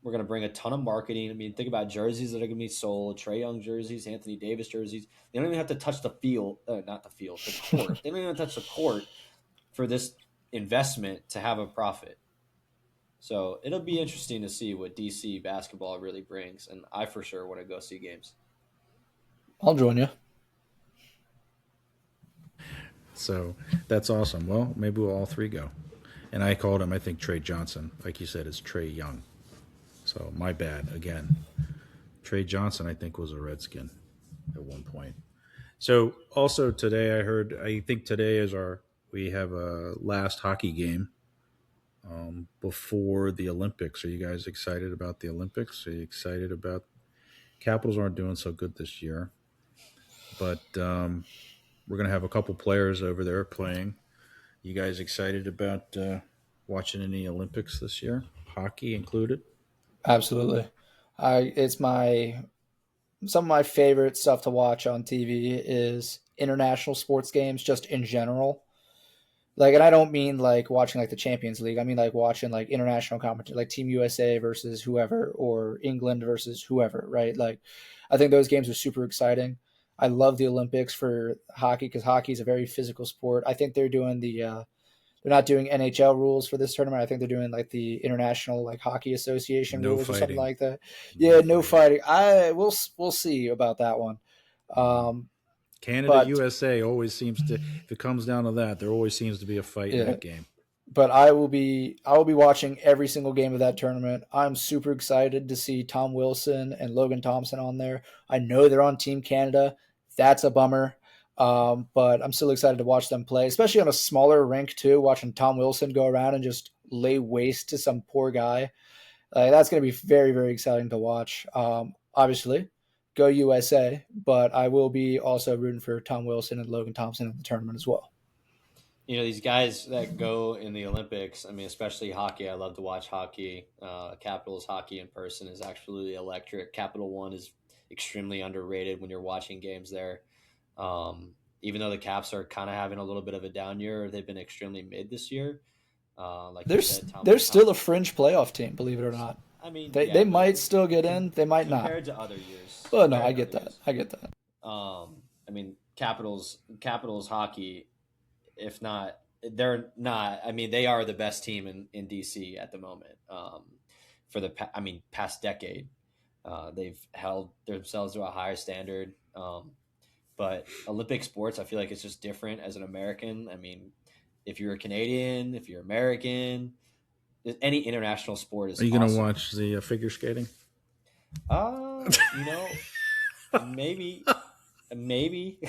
We're going to bring a ton of marketing. I mean, think about jerseys that are going to be sold, Trae Young jerseys, Anthony Davis jerseys. They don't even have to touch the field, not the field, the court. They don't even touch the court for this investment to have a profit. So it'll be interesting to see what DC basketball really brings, and I for sure want to go see games. I'll join you. So that's awesome. Well, maybe we'll all three go. And I called him, I think, Trey Johnson. Like you said, it's Trey Young. So my bad again. Trey Johnson, I think, was a Redskin at one point. So also today, I think today is we have a last hockey game before the Olympics. Are you guys excited about the Olympics? Are you excited about Capitals aren't doing so good this year, but we're going to have a couple players over there playing. You guys excited about watching any Olympics this year, hockey included? Absolutely. It's my some of my favorite stuff to watch on TV is international sports games, just in general. Like, and I don't mean like watching like the Champions League. I mean like watching like international competition, like Team USA versus whoever, or England versus whoever, right? Like, I think those games are super exciting. I love the Olympics for hockey because hockey is a very physical sport. I think they're not doing NHL rules for this tournament. I think they're doing like the International like Hockey Association No rules or something fighting. like that. No Yeah, no fighting. fighting. We'll see about that one. Um, Canada, but USA always seems to, if it comes down to that, there always seems to be a fight in yeah, that game. but I will be watching every single game of that tournament. I'm super excited to see Tom Wilson and Logan Thompson on there. I know they're on Team Canada. That's a bummer. But I'm still excited to watch them play, especially on a smaller rink too. Watching Tom Wilson go around and just lay waste to some poor guy, that's going to be very, very exciting to watch. Obviously, go USA, but I will be also rooting for Tom Wilson and Logan Thompson in the tournament as well. You know, these guys that go in the Olympics, I mean, especially hockey. I love to watch hockey. Capitals hockey in person is absolutely electric. Capital One is extremely underrated when you're watching games there. Even though the Caps are kind of having a little bit of a down year, they've been extremely mid this year. Like you They're said, they're still a fringe playoff team, believe it or not. I mean, They yeah, they but might still get in, they might not. compared to other years, Well, no, I compared to get other that. years, I get that. I mean, Capitals hockey, if not, they're not. I mean, they are the best team in DC at the moment. For the past decade, they've held themselves to a higher standard. But Olympic sports, I feel like it's just different as an American. I mean, if you're a Canadian, if you're American, any international sport is Are you going to awesome. watch the figure skating? You know, maybe, maybe,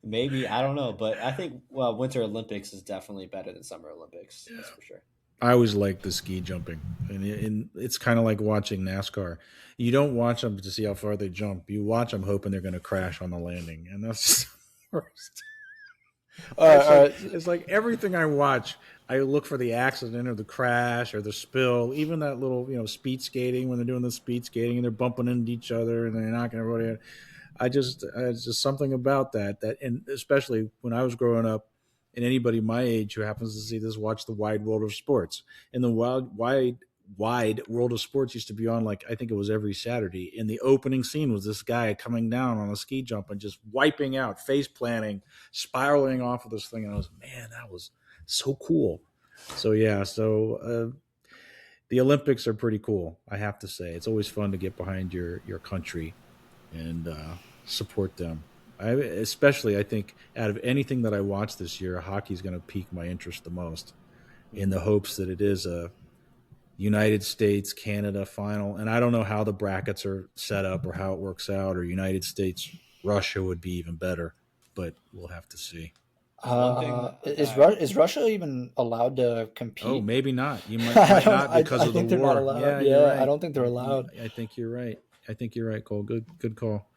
maybe. I don't know, but I think Winter Olympics is definitely better than Summer Olympics. That's for sure. I always like the ski jumping, and it's kind of like watching NASCAR. You don't watch them to see how far they jump. You watch them hoping they're going to crash on the landing, and that's just the worst. All right, all right. It's like everything I watch, I look for the accident or the crash or the spill. Even that little, speed skating when they're doing the speed skating and they're bumping into each other and they're knocking everybody out. It's just something about and especially when I was growing up, and anybody my age who happens to see this watch the Wide World of Sports. And the wide world of sports used to be on, like, I think it was every Saturday. And the opening scene was this guy coming down on a ski jump and just wiping out, face planting, spiraling off of this thing. And I was, man, that was so cool. So yeah, the Olympics are pretty cool. I have to say, it's always fun to get behind your country and support them. Especially I think out of anything that I watched this year, hockey's going to pique my interest the most, in the Mhm. hopes that it is a United States Canada final. And I don't know how the brackets are set up or how it works out, or United States Russia would be even better, but we'll have to see. One thing Is that Is Russia even allowed to Oh, compete? maybe not. You I might don't. not because I of the think they're not war. allowed. Yeah, you're Yeah, I right. don't think they're allowed. I think you're right. I think you're right, Cole. Good call.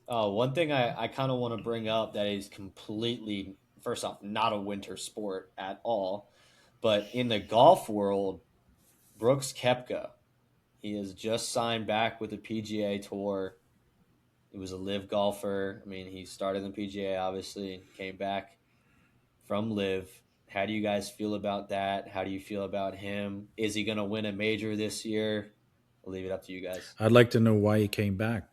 one thing I kind of want to bring up that is completely, first off, not a winter sport at all, but in the golf world, Brooks Koepka, he has just signed back with the PGA Tour. He was a live golfer. I mean, he started in the PGA, obviously, came back from live. How do you guys feel about that? How do you feel about him? Is he going to win a major this year? I'll leave it up to you guys. I'd like to know why he came back.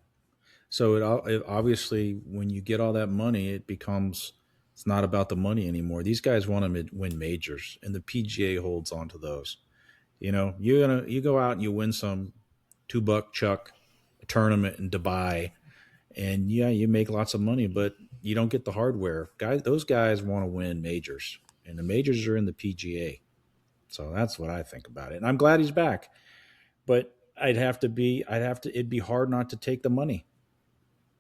So it obviously, when you get all that money, it becomes, it's not about the money anymore. These guys want to win majors, and the PGA holds on to those. You go out and you win some $2 chuck a tournament in Dubai, and yeah, you make lots of money, but you don't get the hardware. Those guys want to win majors, and the majors are in the PGA. So that's what I think about it. And I'm glad he's back, but it'd be hard not to take the money,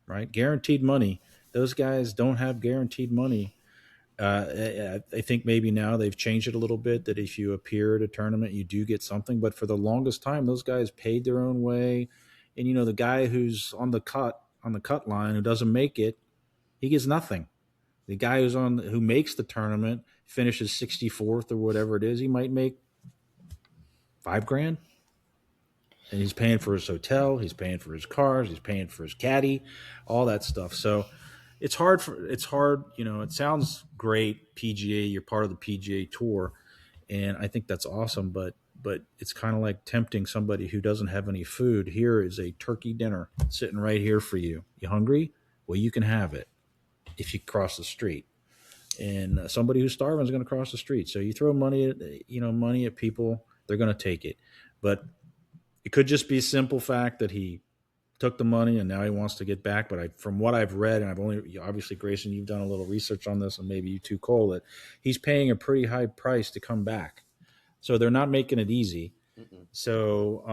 right? Guaranteed money. Those guys don't have guaranteed money. I think maybe now they've changed it a little bit that if you appear at a tournament, you do get something. But for the longest time, those guys paid their own way. And the guy who's on the cut line who doesn't make it, he gets nothing. The guy who makes the tournament finishes 64th or whatever it is, he might make 5 grand, and he's paying for his hotel, he's paying for his cars, he's paying for his caddy, all that stuff. So it's hard. It sounds great, PGA. You're part of the PGA Tour, and I think that's awesome. But it's kind of like tempting somebody who doesn't have any food. Here is a turkey dinner sitting right here for you. You hungry? Well, you can have it if you cross the street. And somebody who's starving is going to cross the street. So you throw money at people, they're going to take it. But it could just be a simple fact that he took the money and now he wants to get back. But from what I've read, and I've only, obviously, Grayson, you've done a little research on this, and maybe you too, Cole, that he's paying a pretty high price to come back. So they're not making it easy. Mm-mm. So,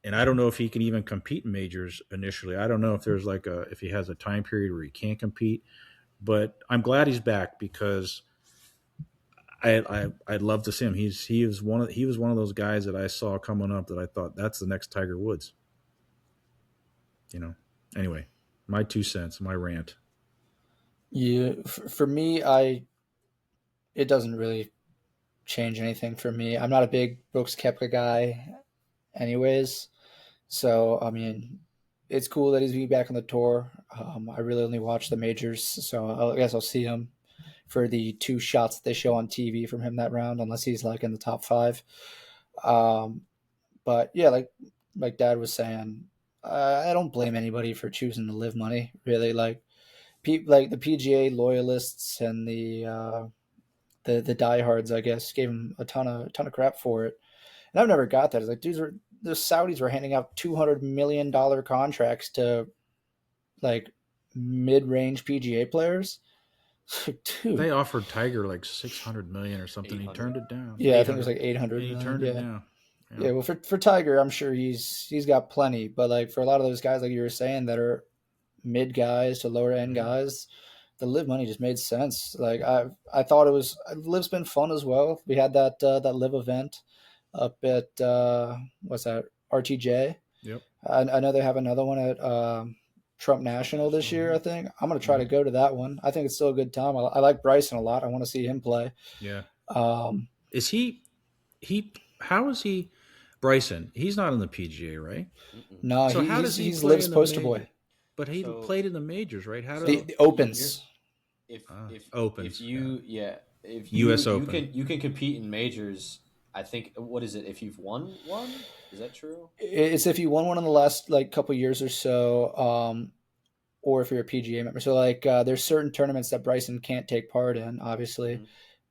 and I don't know if he can even compete in majors initially. I don't know if there's if he has a time period where he can't compete. But I'm glad he's back because I'd love to see him. He was one of those guys that I saw coming up that I thought that's the next Tiger Woods. Anyway, my 2 cents, my rant. Yeah, for me, I it doesn't really change anything for me. I'm not a big Brooks Koepka guy, anyways. So I mean, it's cool that he's be back on the tour. I really only watch the majors, so I guess I'll see him for the two shots that they show on TV from him that round, unless he's like in the top five. Um, but yeah, like Dad was saying, I don't blame anybody for choosing to live money. Really, like the PGA loyalists and the diehards, I guess, gave him a ton of crap for it. And I've never got that. It's like the Saudis were handing out $200 million contracts to like mid-range PGA players. Dude, They offered Tiger like 600 million or something. He 800. turned it down. yeah, I think it was 800, like 800 and he million. turned it Yeah, down. Yeah. yeah. Well, for Tiger, I'm sure he's got plenty. But like for a lot of those guys, like you were saying, that are mid guys to lower end Mhm. guys, the live money just made sense. Like I thought it was live's been fun as well. We had that live event up at what's that, RTJ. Yep. I know they have another one at Trump Trump National this National. year. I Hmm. think I'm gonna try to Hmm. go to that one. I think it's still a good time. I like Bryson a lot. I want to see him play. Yeah. Um, Is he? How is he? Bryson. He's not in the PGA, right? Mm-mm. no, So how does he he's play lives in the poster major? boy. But he So played in the majors, right? How did? so The when you're opens. if if Opens? Yeah. you yeah if U.S. can Open. compete in majors. I think, what is it, if you've won one? Is that true? It's if you won one in the last like couple years or so, or if you're a PGA member. So like there's certain tournaments that Bryson can't take part in, obviously, Mm-hmm.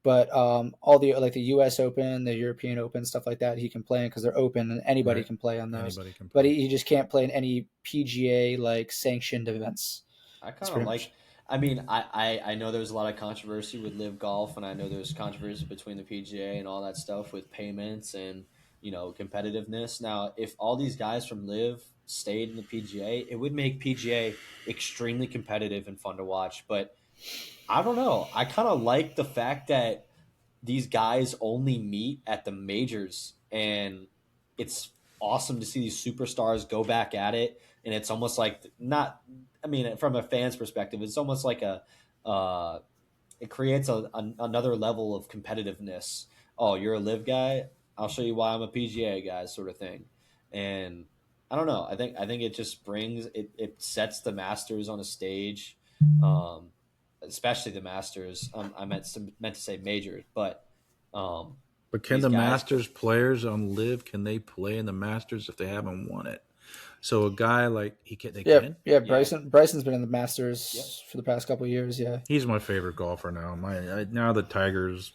but all the like the U.S. Open, the European Open, stuff like that, he can play in because they're open and anybody Right. can play on those. Anybody can But play. he just can't play in any PGA like sanctioned events. I That's kind of pretty like much. I mean, I know there's a lot of controversy with Live Golf, and I know there's controversy between the PGA and all that stuff with payments and competitiveness. Now, if all these guys from Live stayed in the PGA, it would make PGA extremely competitive and fun to watch. But I don't know. I kind of like the fact that these guys only meet at the majors, and it's awesome to see these superstars go back at it. And it's almost like not. I mean, from a fan's perspective, it's almost like uh, it creates another level of competitiveness. Oh, you're a live guy. I'll show you why I'm a PGA guy, sort of thing. And I don't know. I think it just brings it sets the Masters on a stage, um, especially the Masters. I meant to say majors, but um, But can these the guys. Masters players on Live, can they play in the Masters if they haven't won it? So a guy like they Yeah, can. yeah. Yeah. Bryson's been in the Yep. Masters for the past couple of years. Yeah, He's my favorite golfer now. Now the Tiger's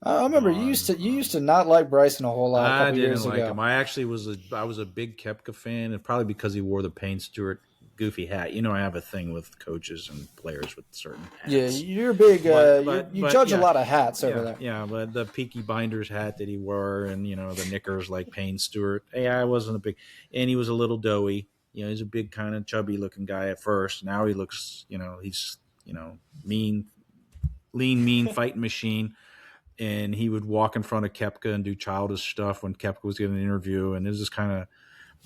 I remember gone. you used to not like Bryson a whole lot a I couple didn't years like ago. him. I was a big Kepka fan, and probably because he wore the Payne Stewart goofy hat. I have a thing with coaches and players with certain Yeah, hats. you're big. You But judge a yeah, lot of hats over yeah, there. yeah. But the Peaky Binders hat that he wore, and the knickers like Payne Stewart. Hey, I wasn't a big, and he was a little doughy. He's a big kind of chubby looking guy at first. Now he looks, he's mean, lean, mean fighting machine. And he would walk in front of Kepka and do childish stuff when Kepka was giving an interview. And it was just kind of,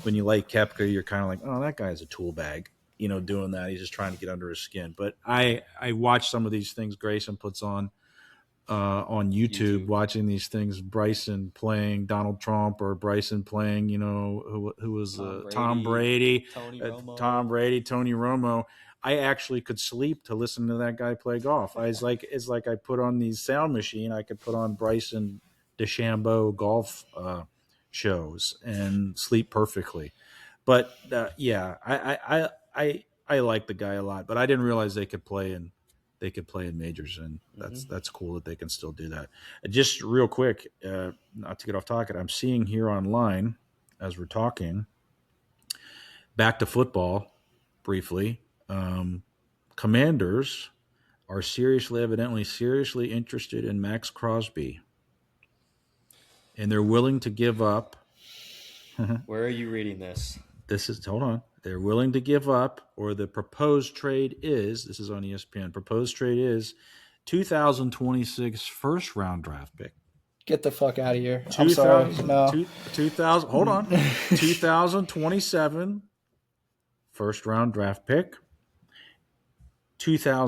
when you like Kepka, you're kind of like, oh, that guy's a tool bag, doing that. He's just trying to get under his skin. But I watch some of these things Grayson puts on YouTube, YouTube. watching these things, Bryson playing Donald Trump or Bryson playing, who was Tom Tom Brady, Brady, Tony Romo. Tom Brady, Tony Romo. I actually could sleep to listen to that guy play golf. It's like I put on these sound machine. I could put on Bryson DeChambeau golf shows and sleep perfectly. But yeah, I like the guy a lot. But I didn't realize they could play in majors, and Hmm. that's cool that they can still do that. Just real quick, not to get off topic, I'm seeing here online as we're talking. Back to football, briefly. Um, Commanders are evidently seriously interested in Max Crosby, and they're willing to give up. Where are you reading this? Hold on. They're willing to give up, or the proposed trade is. This is on ESPN. Proposed trade is 2026 first round draft pick. Get the fuck out of here. I'm sorry. 2000, No. 2000 hold on. 2027 first round draft pick.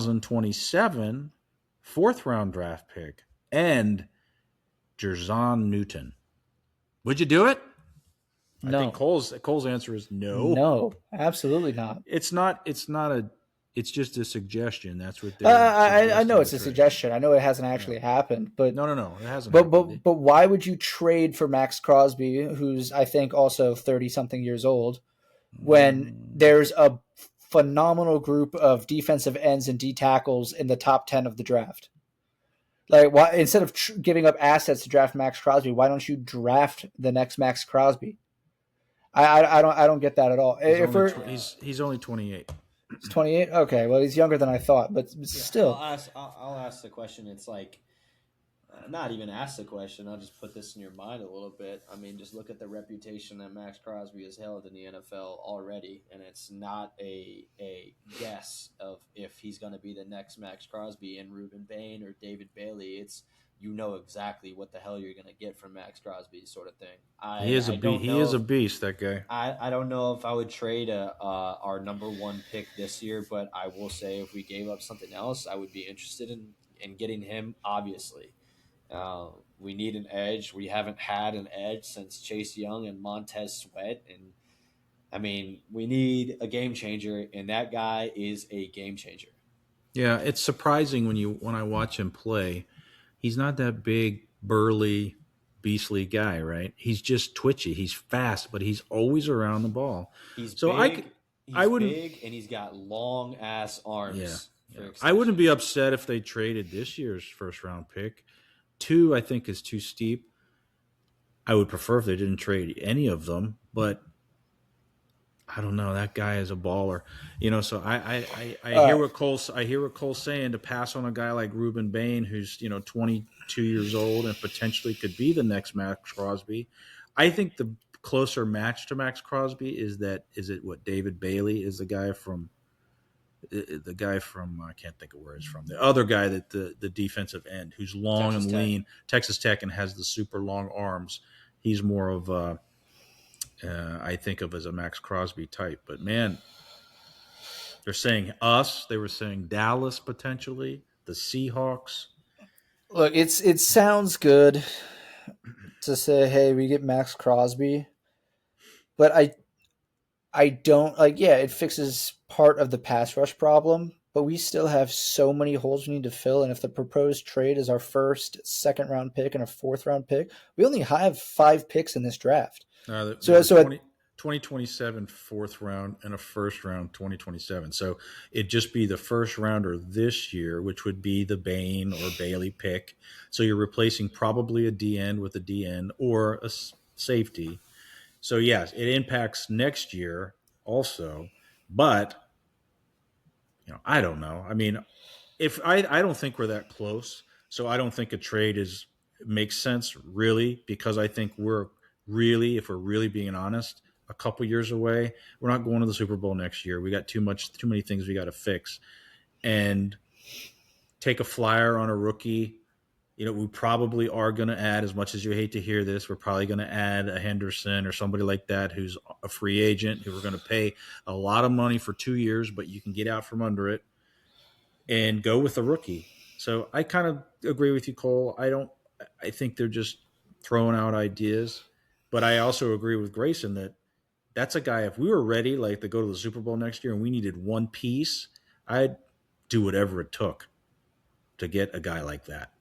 2027 fourth round draft pick. And Jerzon Newton. Would you do it? I think No. Cole's answer is no. No. Absolutely not. It's not. It's just a suggestion. That's what I, they're I know suggesting it's to a trade. suggestion. I know it hasn't Yeah. actually happened, but No. It hasn't happened. but why would you trade for Max Crosby, who's I think also 30 something years old, when there's a phenomenal group of defensive ends and D tackles in the top 10 of the draft? Like, why instead of giving up assets to draft Max Crosby, why don't you draft the next Max Crosby? I don't get that at all. If we're He's only 28. He's 28. Okay, well he's younger than I thought, but Yeah, still. I'll ask the question. It's like not even ask the question. I'll just put this in your mind a little bit. I mean, just look at the reputation that Max Crosby has held in the NFL already, and it's not a guess of if he's going to be the next Max Crosby and Reuben Bain or David Bailey. It's exactly what the hell you're going to get from Max Crosby, sort of thing. I don't He is know. a beast. That guy. I don't know if I would trade our number one pick this year, but I will say if we gave up something else, I would be interested in getting him. Obviously, we need an edge. We haven't had an edge since Chase Young and Montez Sweat, and I mean we need a game changer, and that guy is a game changer. Yeah, it's surprising when I watch him play. He's not that big, burly, beastly guy, right? He's just twitchy. He's fast, but he's always around the ball. He's So big. I He's wouldn't. big, and he's got long ass Yeah, arms yeah. for I wouldn't be extension. upset if they traded this year's first round pick. 2, I think, is too steep. I would prefer if they didn't trade any of them, but I don't know. That guy is a baller, So I All hear right. what Cole's saying to pass on a guy like Ruben Bain, who's 22 years old and potentially could be the next Max Crosby. I think the closer match to Max Crosby is it what David Bailey is the guy from I can't think of where he's from. The other guy that the defensive end who's long Texas and Tech. lean, Texas Tech, and has the super long arms. He's more of I think of as a Max Crosby type. But man, they're saying us. They were saying Dallas potentially, the Seahawks. Look, it sounds good to say, hey, we get Max Crosby, but I don't like. Yeah, it fixes part of the pass rush problem, but we still have so many holes we need to fill. And if the proposed trade is our first, second round pick and a fourth round pick, we only have 5 picks in this draft. There So were so at 2027 fourth round and a first round 2027. So it'd just be the first rounder this year, which would be the Bain or Bailey pick. So you're replacing probably a D end with a D end or a safety. So yes, it impacts next year also, but I don't know. I mean, if I don't think we're that close, so I don't think a trade is makes sense really because I think we're really, if we're really being honest, a couple years away. We're not going to the Super Bowl next year. We got too many things we got to fix, and take a flyer on a rookie. We probably are going to add, as much as you hate to hear this, we're probably going to add a Henderson or somebody like that who's a free agent who we're going to pay a lot of money for 2 years, but you can get out from under it and go with the rookie. So I kind of agree with you, Cole. I think they're just throwing out ideas, but I also agree with Grayson that that's a guy. If we were ready, like to go to the Super Bowl next year, and we needed one piece, I'd do whatever it took to get a guy like that,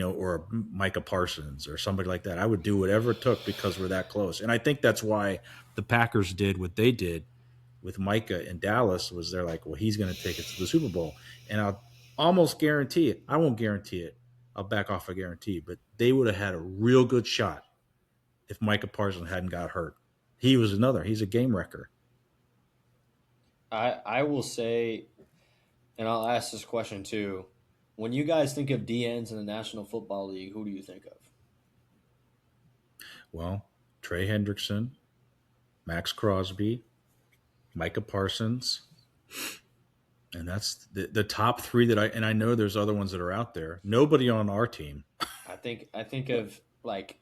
or Micah Parsons or somebody like that. I would do whatever it took because we're that close. And I think that's why the Packers did what they did with Micah in Dallas. Was they're like, well, he's going to take it to the Super Bowl, and I'll almost guarantee it. I won't guarantee it. I'll back off a guarantee, but they would have had a real good shot if Micah Parsons hadn't got hurt. He's a game wrecker. I will say, and I'll ask this question too. When you guys think of DNs in the National Football League, who do you think of? Well, Trey Hendrickson, Max Crosby, Micah Parsons, and that's the top three and I know there's other ones that are out there. Nobody on our team. I think of like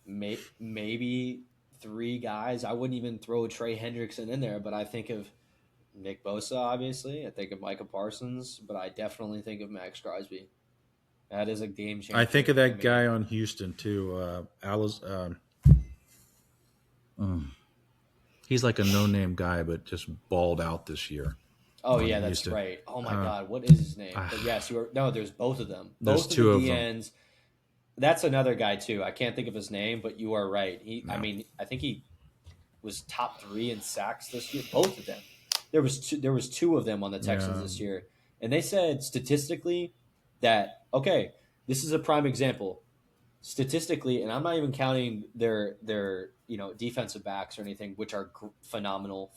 maybe three guys. I wouldn't even throw Trey Hendrickson in there, but I think of Nick Bosa, obviously. I think of Micah Parsons, but I definitely think of Max Crosby. That is a game I think changer. of I that mean, guy on Houston too. Alice, he's like a no-name guy, but just balled out this year oh on yeah, that's Houston. right. Oh my Uh, God, what is his name? uh, But yes, you are. No, there's both of them. there's Both of the two of them. DNs. That's another guy too. I can't think of his name, but you are right. I No, mean, I think he was top three in sacks this year. Both of them. There was two of them on the Texans yeah, this year, and they said statistically that okay, this is a prime example. Statistically, and I'm not even counting their defensive backs or anything, which are phenomenal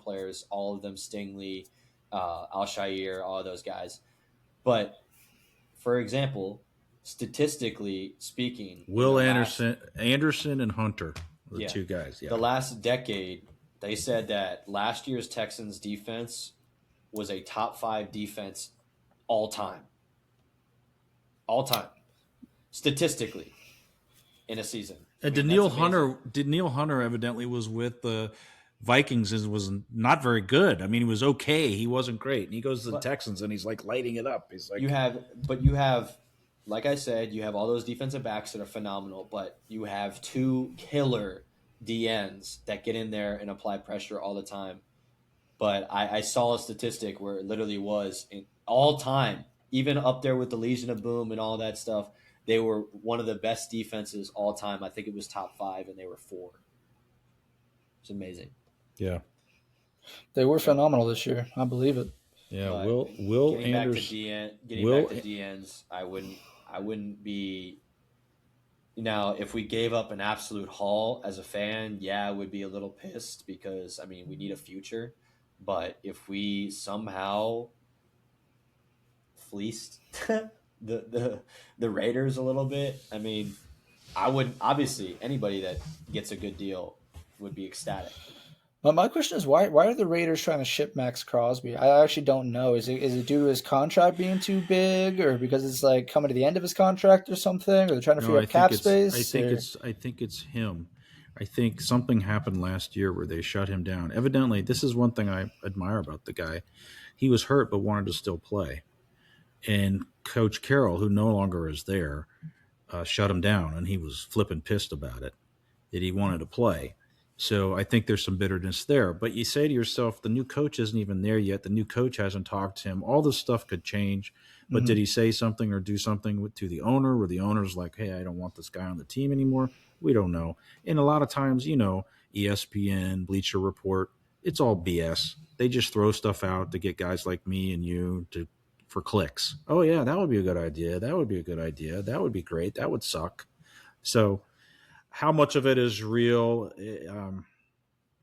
players. All of them, Stingley, Al all of those guys. But for example, statistically speaking, in Will the last Anderson, and Hunter, the yeah two guys. the Yeah, last decade, they said that last year's Texans defense was a top five defense all time, all time, statistically in a season. I and mean, that's amazing. Daniil Hunter evidently was with the Vikings and was not very good. I mean, he was okay. He wasn't great. And he goes to the But Texans and he's like lighting it up. He's you like, have, but you have, like I said, you have all those defensive backs that are phenomenal, but you have two killer DNs that get in there and apply pressure all the time. But I saw a statistic where it literally was in all time, even up there with the Legion of Boom and all that stuff. They were one of the best defenses all time. I think it was top five, and they were four. It's amazing. yeah, They were phenomenal this year. I believe it. yeah. But Will Anderson, getting back Will to DNs, I wouldn't be. Now, if we gave up an absolute haul as a fan, yeah, I would be a little pissed because I mean we need a future. But if we somehow fleeced the the Raiders a little bit, I mean, I would obviously anybody that gets a good deal would be ecstatic. My question is why are the Raiders trying to ship Max Crosby? I actually don't know. Is it due to his contract being too big, or because it's like coming to the end of his contract or something, or they're trying to No, free up cap I space? think Or it's him. I think something happened last year where they shut him down. Evidently, this is one thing I admire about the guy. He was hurt but wanted to still play. And Coach Carroll, who no longer is there, shut him down, and he was flipping pissed about it that he wanted to play. So I think there's some bitterness there. But you say to yourself, the new coach isn't even there yet. The new coach hasn't talked to him. All this stuff could change. But did Mhm. he say something or do something to the owner where the owner's like, hey, I don't want this guy on the team anymore? We don't know. And a lot of times, ESPN, Bleacher Report, it's all BS. They just throw stuff out to get guys like me and you to for clicks. Oh yeah, that would be a good idea. That would be a good idea. That would be great. That would suck. So how much of it is real?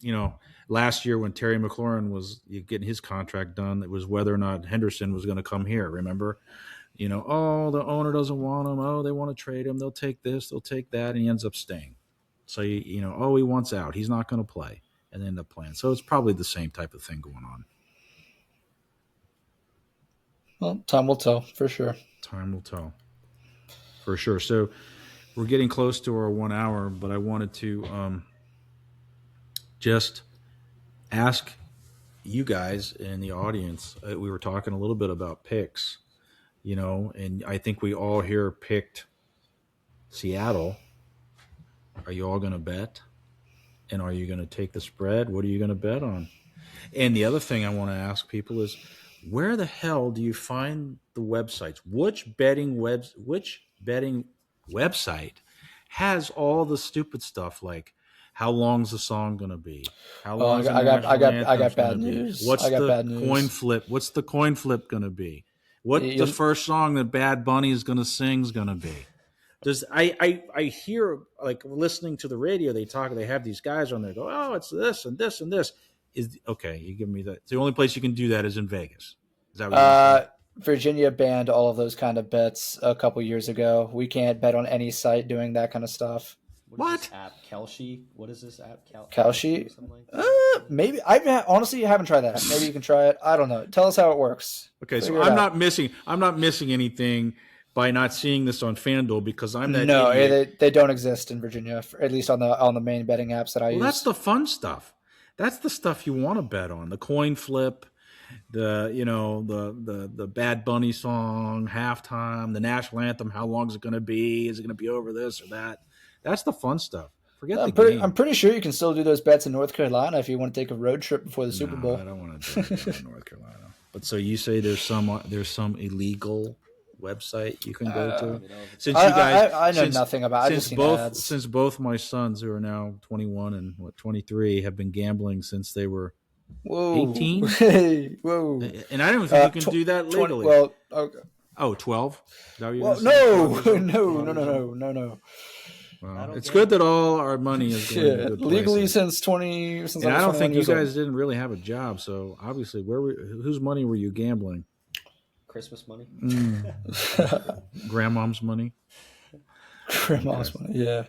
You know, last year when Terry McLaurin was getting his contract done, it was whether or not Henderson was going to come here. Remember, oh, the owner doesn't want him. Oh, they want to trade him. They'll take this, they'll take that, and he ends up staying. So oh, he wants out. He's not going to play, and they end up playing. So it's probably the same type of thing going on. Well, time will tell for sure. Time will tell, for sure. So we're getting close to our 1 hour, but I wanted to just ask you guys in the audience. We were talking a little bit about picks, and I think we all here picked Seattle. Are you all going to bet? And are you going to take the spread? What are you going to bet on? And the other thing I want to ask people is, where the hell do you find the websites? Which betting website has all the stupid stuff like how long's the song going to be? How Oh, long's the I national got I anthem's got going to bad be? news. What's I got the bad coin news. flip? What's the coin flip going to be? What the You'll, first song that Bad Bunny is going to sing is going to be? Does I hear, like, listening to the radio, they have these guys on there go, oh, it's this and this and this. Is okay, you give me that. The only place you can do that is in Vegas. Is that what you're gonna say? uh, Virginia banned all of those kind of bets a couple years ago. We can't bet on any site doing that kind of stuff. What is this What? app? Kelshi? What is this app? Kalshi or Kalshi? something like that? Maybe honestly haven't tried that. Maybe you can try it. I don't know. Tell us how it works. Okay, so Figure it out. I'm not missing anything by not seeing this on FanDuel because I'm that No, idiot. they don't exist in Virginia, at least on the main betting apps that I Well, that's use. the fun stuff. That's the stuff you want to bet on. The coin flip, the Bad Bunny song, halftime, the national anthem. How long is it going to be? Is it going to be over this or that? That's the fun stuff. Forget the I'm game. pretty sure you can still do those bets in North Carolina if you want to take a road trip before the Super No, Bowl. I don't want to do it down in North Carolina. But so you say there's some illegal website you can go I don't to? even know if it's Since you guys, I know nothing about. I've just seen ads. since both my sons, who are now 21 and 23, have been gambling since they were Whoa, 18, hey, whoa. and I don't think you can do that 20, legally. well, okay. Oh, 12? Is that what you're Well, going to say? no, 12 years old? no, 12 no, years no, old? no, no, no. Well, it's gamble. good that all our money is going to Yeah, good legally places. since And I was I don't 21 think you years old. guys didn't really have a job, so obviously, whose money were you gambling? Christmas money. Grandmom's money? Grandma's money. Yeah.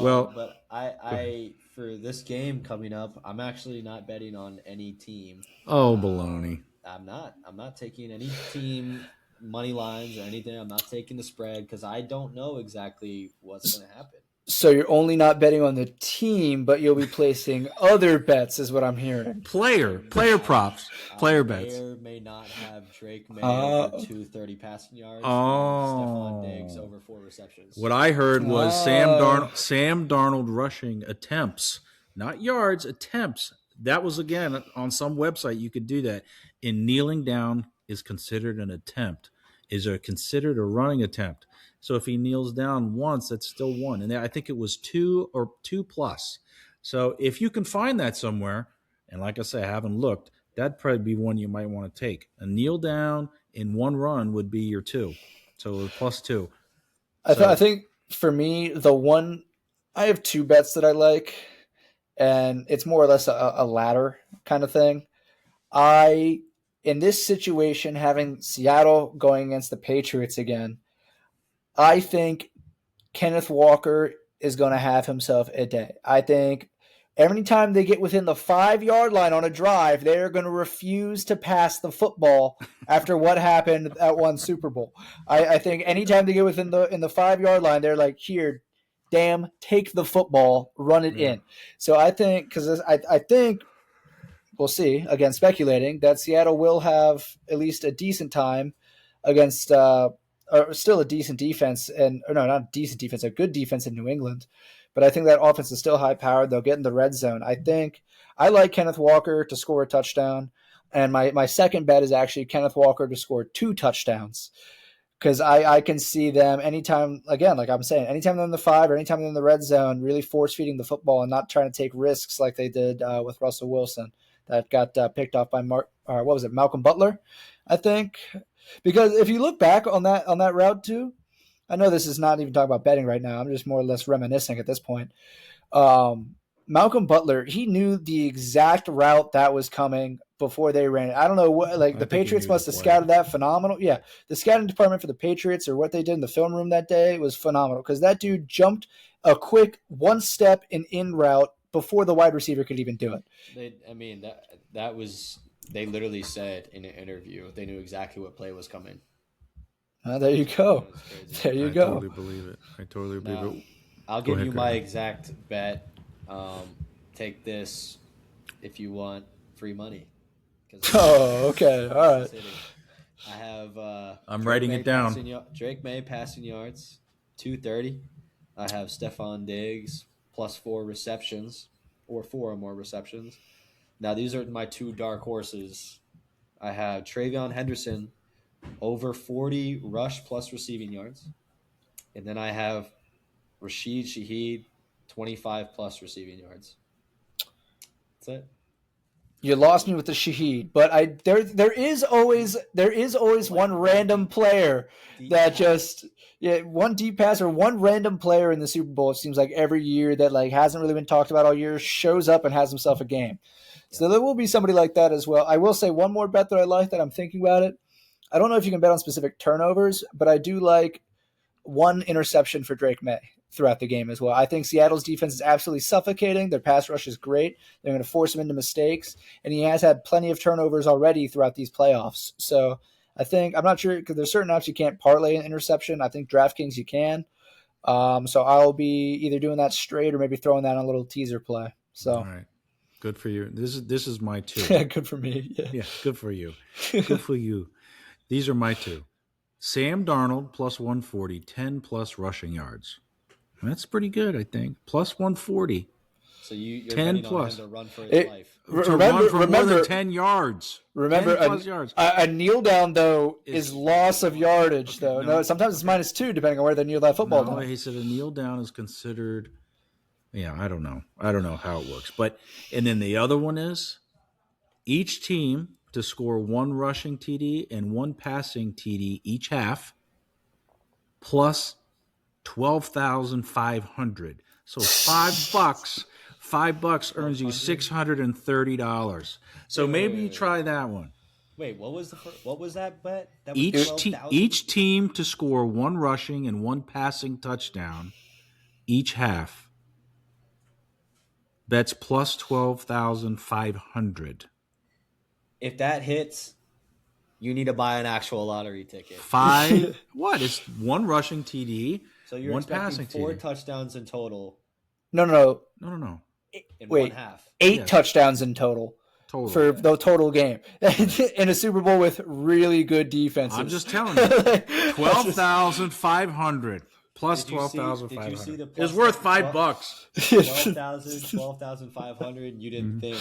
Well- but I for this game coming up, I'm actually not betting on any team. Oh, baloney. I'm not taking any team money lines or anything. I'm not taking the spread because I don't know exactly what's going to happen. So you're only not betting on the team, but you'll be placing other bets, is what I'm hearing. Player props, player bets. May or may not have Drake May Oh. over 230 passing yards. Oh. And Stephon Diggs over 4 receptions. What I heard was Oh. Sam Darnold rushing attempts, not yards, attempts. That was, again, on some website you could do that. And kneeling down is considered an attempt. Is it considered a running attempt? So if he kneels down once, that's still one. And I think it was 2 or 2+. So if you can find that somewhere, and like I say, I haven't looked, that'd probably be one you might want to take. A kneel down in one run would be your 2. So +2. I think for me, I have two bets that I like, and it's more or less a ladder kind of thing. I, in this situation, having Seattle going against the Patriots again, I think Kenneth Walker is going to have himself a day. I think every time they get within the 5 yard line on a drive, they're going to refuse to pass the football after what happened at one Super Bowl. I think anytime they get within the 5 yard line, they're like, here, damn, take the football, run it in. So I think, because I think we'll see, again, speculating, that Seattle will have at least a decent time against or still a decent defense, and or no, not a decent defense, a good defense in New England. But I think that offense is still high powered. They'll get in the red zone. I think I like Kenneth Walker to score a touchdown. And my second bet is actually Kenneth Walker to score 2 touchdowns. Because I can see them anytime, again, like I'm saying, anytime they're in the 5 or anytime they're in the red zone, really force feeding the football and not trying to take risks like they did with Russell Wilson that got picked off by Malcolm Butler, I think. Because if you look back on that route too, I know this is not even talking about betting right now. I'm just more or less reminiscing at this point. Malcolm Butler, he knew the exact route that was coming before they ran it. I don't know what, like the Patriots must have scouted that phenomenal. Yeah, the scouting department for the Patriots or what they did in the film room that day was phenomenal because that dude jumped a quick one step in route before the wide receiver could even do it. That was, they literally said in an interview they knew exactly what play was coming. There you go. There you go. I totally believe it. I'll give you my exact bet. Take this if you want free money. Oh, okay. All right. I have I'm writing it down. Drake May passing yards, 230. I have Stephon Diggs plus 4 receptions or 4 or more receptions. Now, these are my 2 dark horses. I have Travion Henderson over 40 rush plus receiving yards. And then I have Rashid Shaheed 25 plus receiving yards. That's it. You lost me with the Shaheed, but there is always one random player that just one deep pass or one random player in the Super Bowl. It seems like every year that like hasn't really been talked about all year shows up and has himself a game. So there will be somebody like that as well. I will say one more bet that I like that I'm thinking about it. I don't know if you can bet on specific turnovers, but I do like one interception for Drake May throughout the game as well. I think Seattle's defense is absolutely suffocating. Their pass rush is great. They're going to force him into mistakes, and he has had plenty of turnovers already throughout these playoffs. So I think, I'm not sure, because there's certain apps you can't parlay an interception. I think DraftKings you can. So I'll be either doing that straight or maybe throwing that on a little teaser play. So. All right. Good for you. This is my 2. Yeah, good for me. Yeah, good for you. Good for you. These are my 2. Sam Darnold plus 140, 10 plus rushing yards. That's pretty good, I think. Plus 140. So you're 10 betting plus. on him to run for his life. Run for more than 10 yards. Remember, 10 plus yards. A kneel down, though, is loss of yardage, though. No, sometimes it's -2, depending on where they kneel that football down. He said a kneel down is considered, I don't know. I don't know how it works. But, and then the other one is each team to score 1 rushing TD and 1 passing TD each half, plus 12,500. So $5 earns you $630. So maybe you try that one. Wait, what was that bet? That was each team to score 1 rushing and 1 passing touchdown each half. That's plus 12,500. If that hits, you need to buy an actual lottery ticket. 5 what? It's 1 rushing TD. So you're 1 expecting passing 4 TD. touchdowns in total. No. In Wait, 1/2. 8 touchdowns in total for the total game in a Super Bowl with really good defenses. I'm just telling you, 12,500 plus 12,500. Did you see the it's worth $5. 12,500. You didn't think,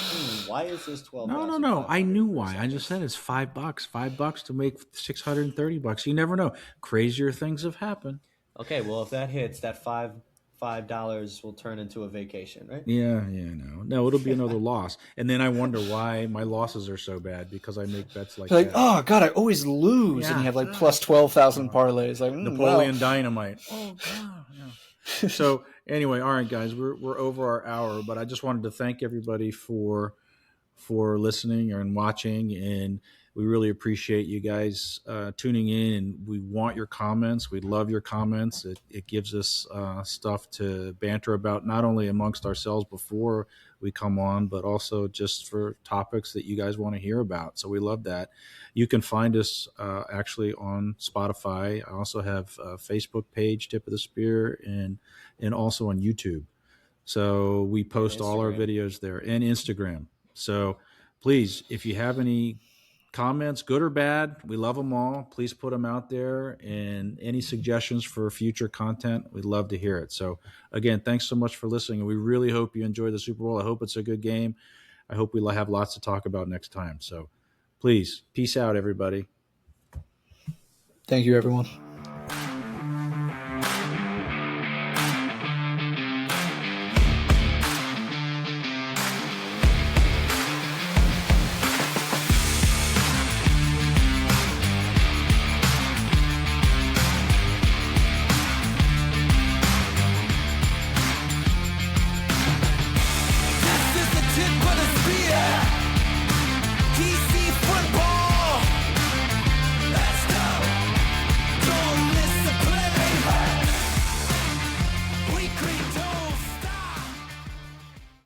why is this 12,000? No. I knew why. I just said it's $5. $5 to make $630. You never know. Crazier things have happened. Okay, well, if that hits, that $5 will turn into a vacation, right? Yeah, no, it'll be another loss, and then I wonder why my losses are so bad because I make bets like that. Oh God, I always lose, and you have like plus 12,000 parlays, like Napoleon Dynamite. Oh God, So anyway, all right, guys, we're over our hour, but I just wanted to thank everybody for listening and watching, and we really appreciate you guys tuning in. And we want your comments. We love your comments. It gives us stuff to banter about, not only amongst ourselves before we come on, but also just for topics that you guys want to hear about. So we love that. You can find us actually on Spotify. I also have a Facebook page, Tip of the Spear, and also on YouTube. So we And post all our Instagram. videos there, and Instagram. So please, if you have any comments, good or bad, we love them all. Please put them out there, and any suggestions for future content, we'd love to hear it. So again, thanks so much for listening. And we really hope you enjoy the Super Bowl. I hope it's a good game. I hope we have lots to talk about next time. So please, peace out, everybody. Thank you, everyone.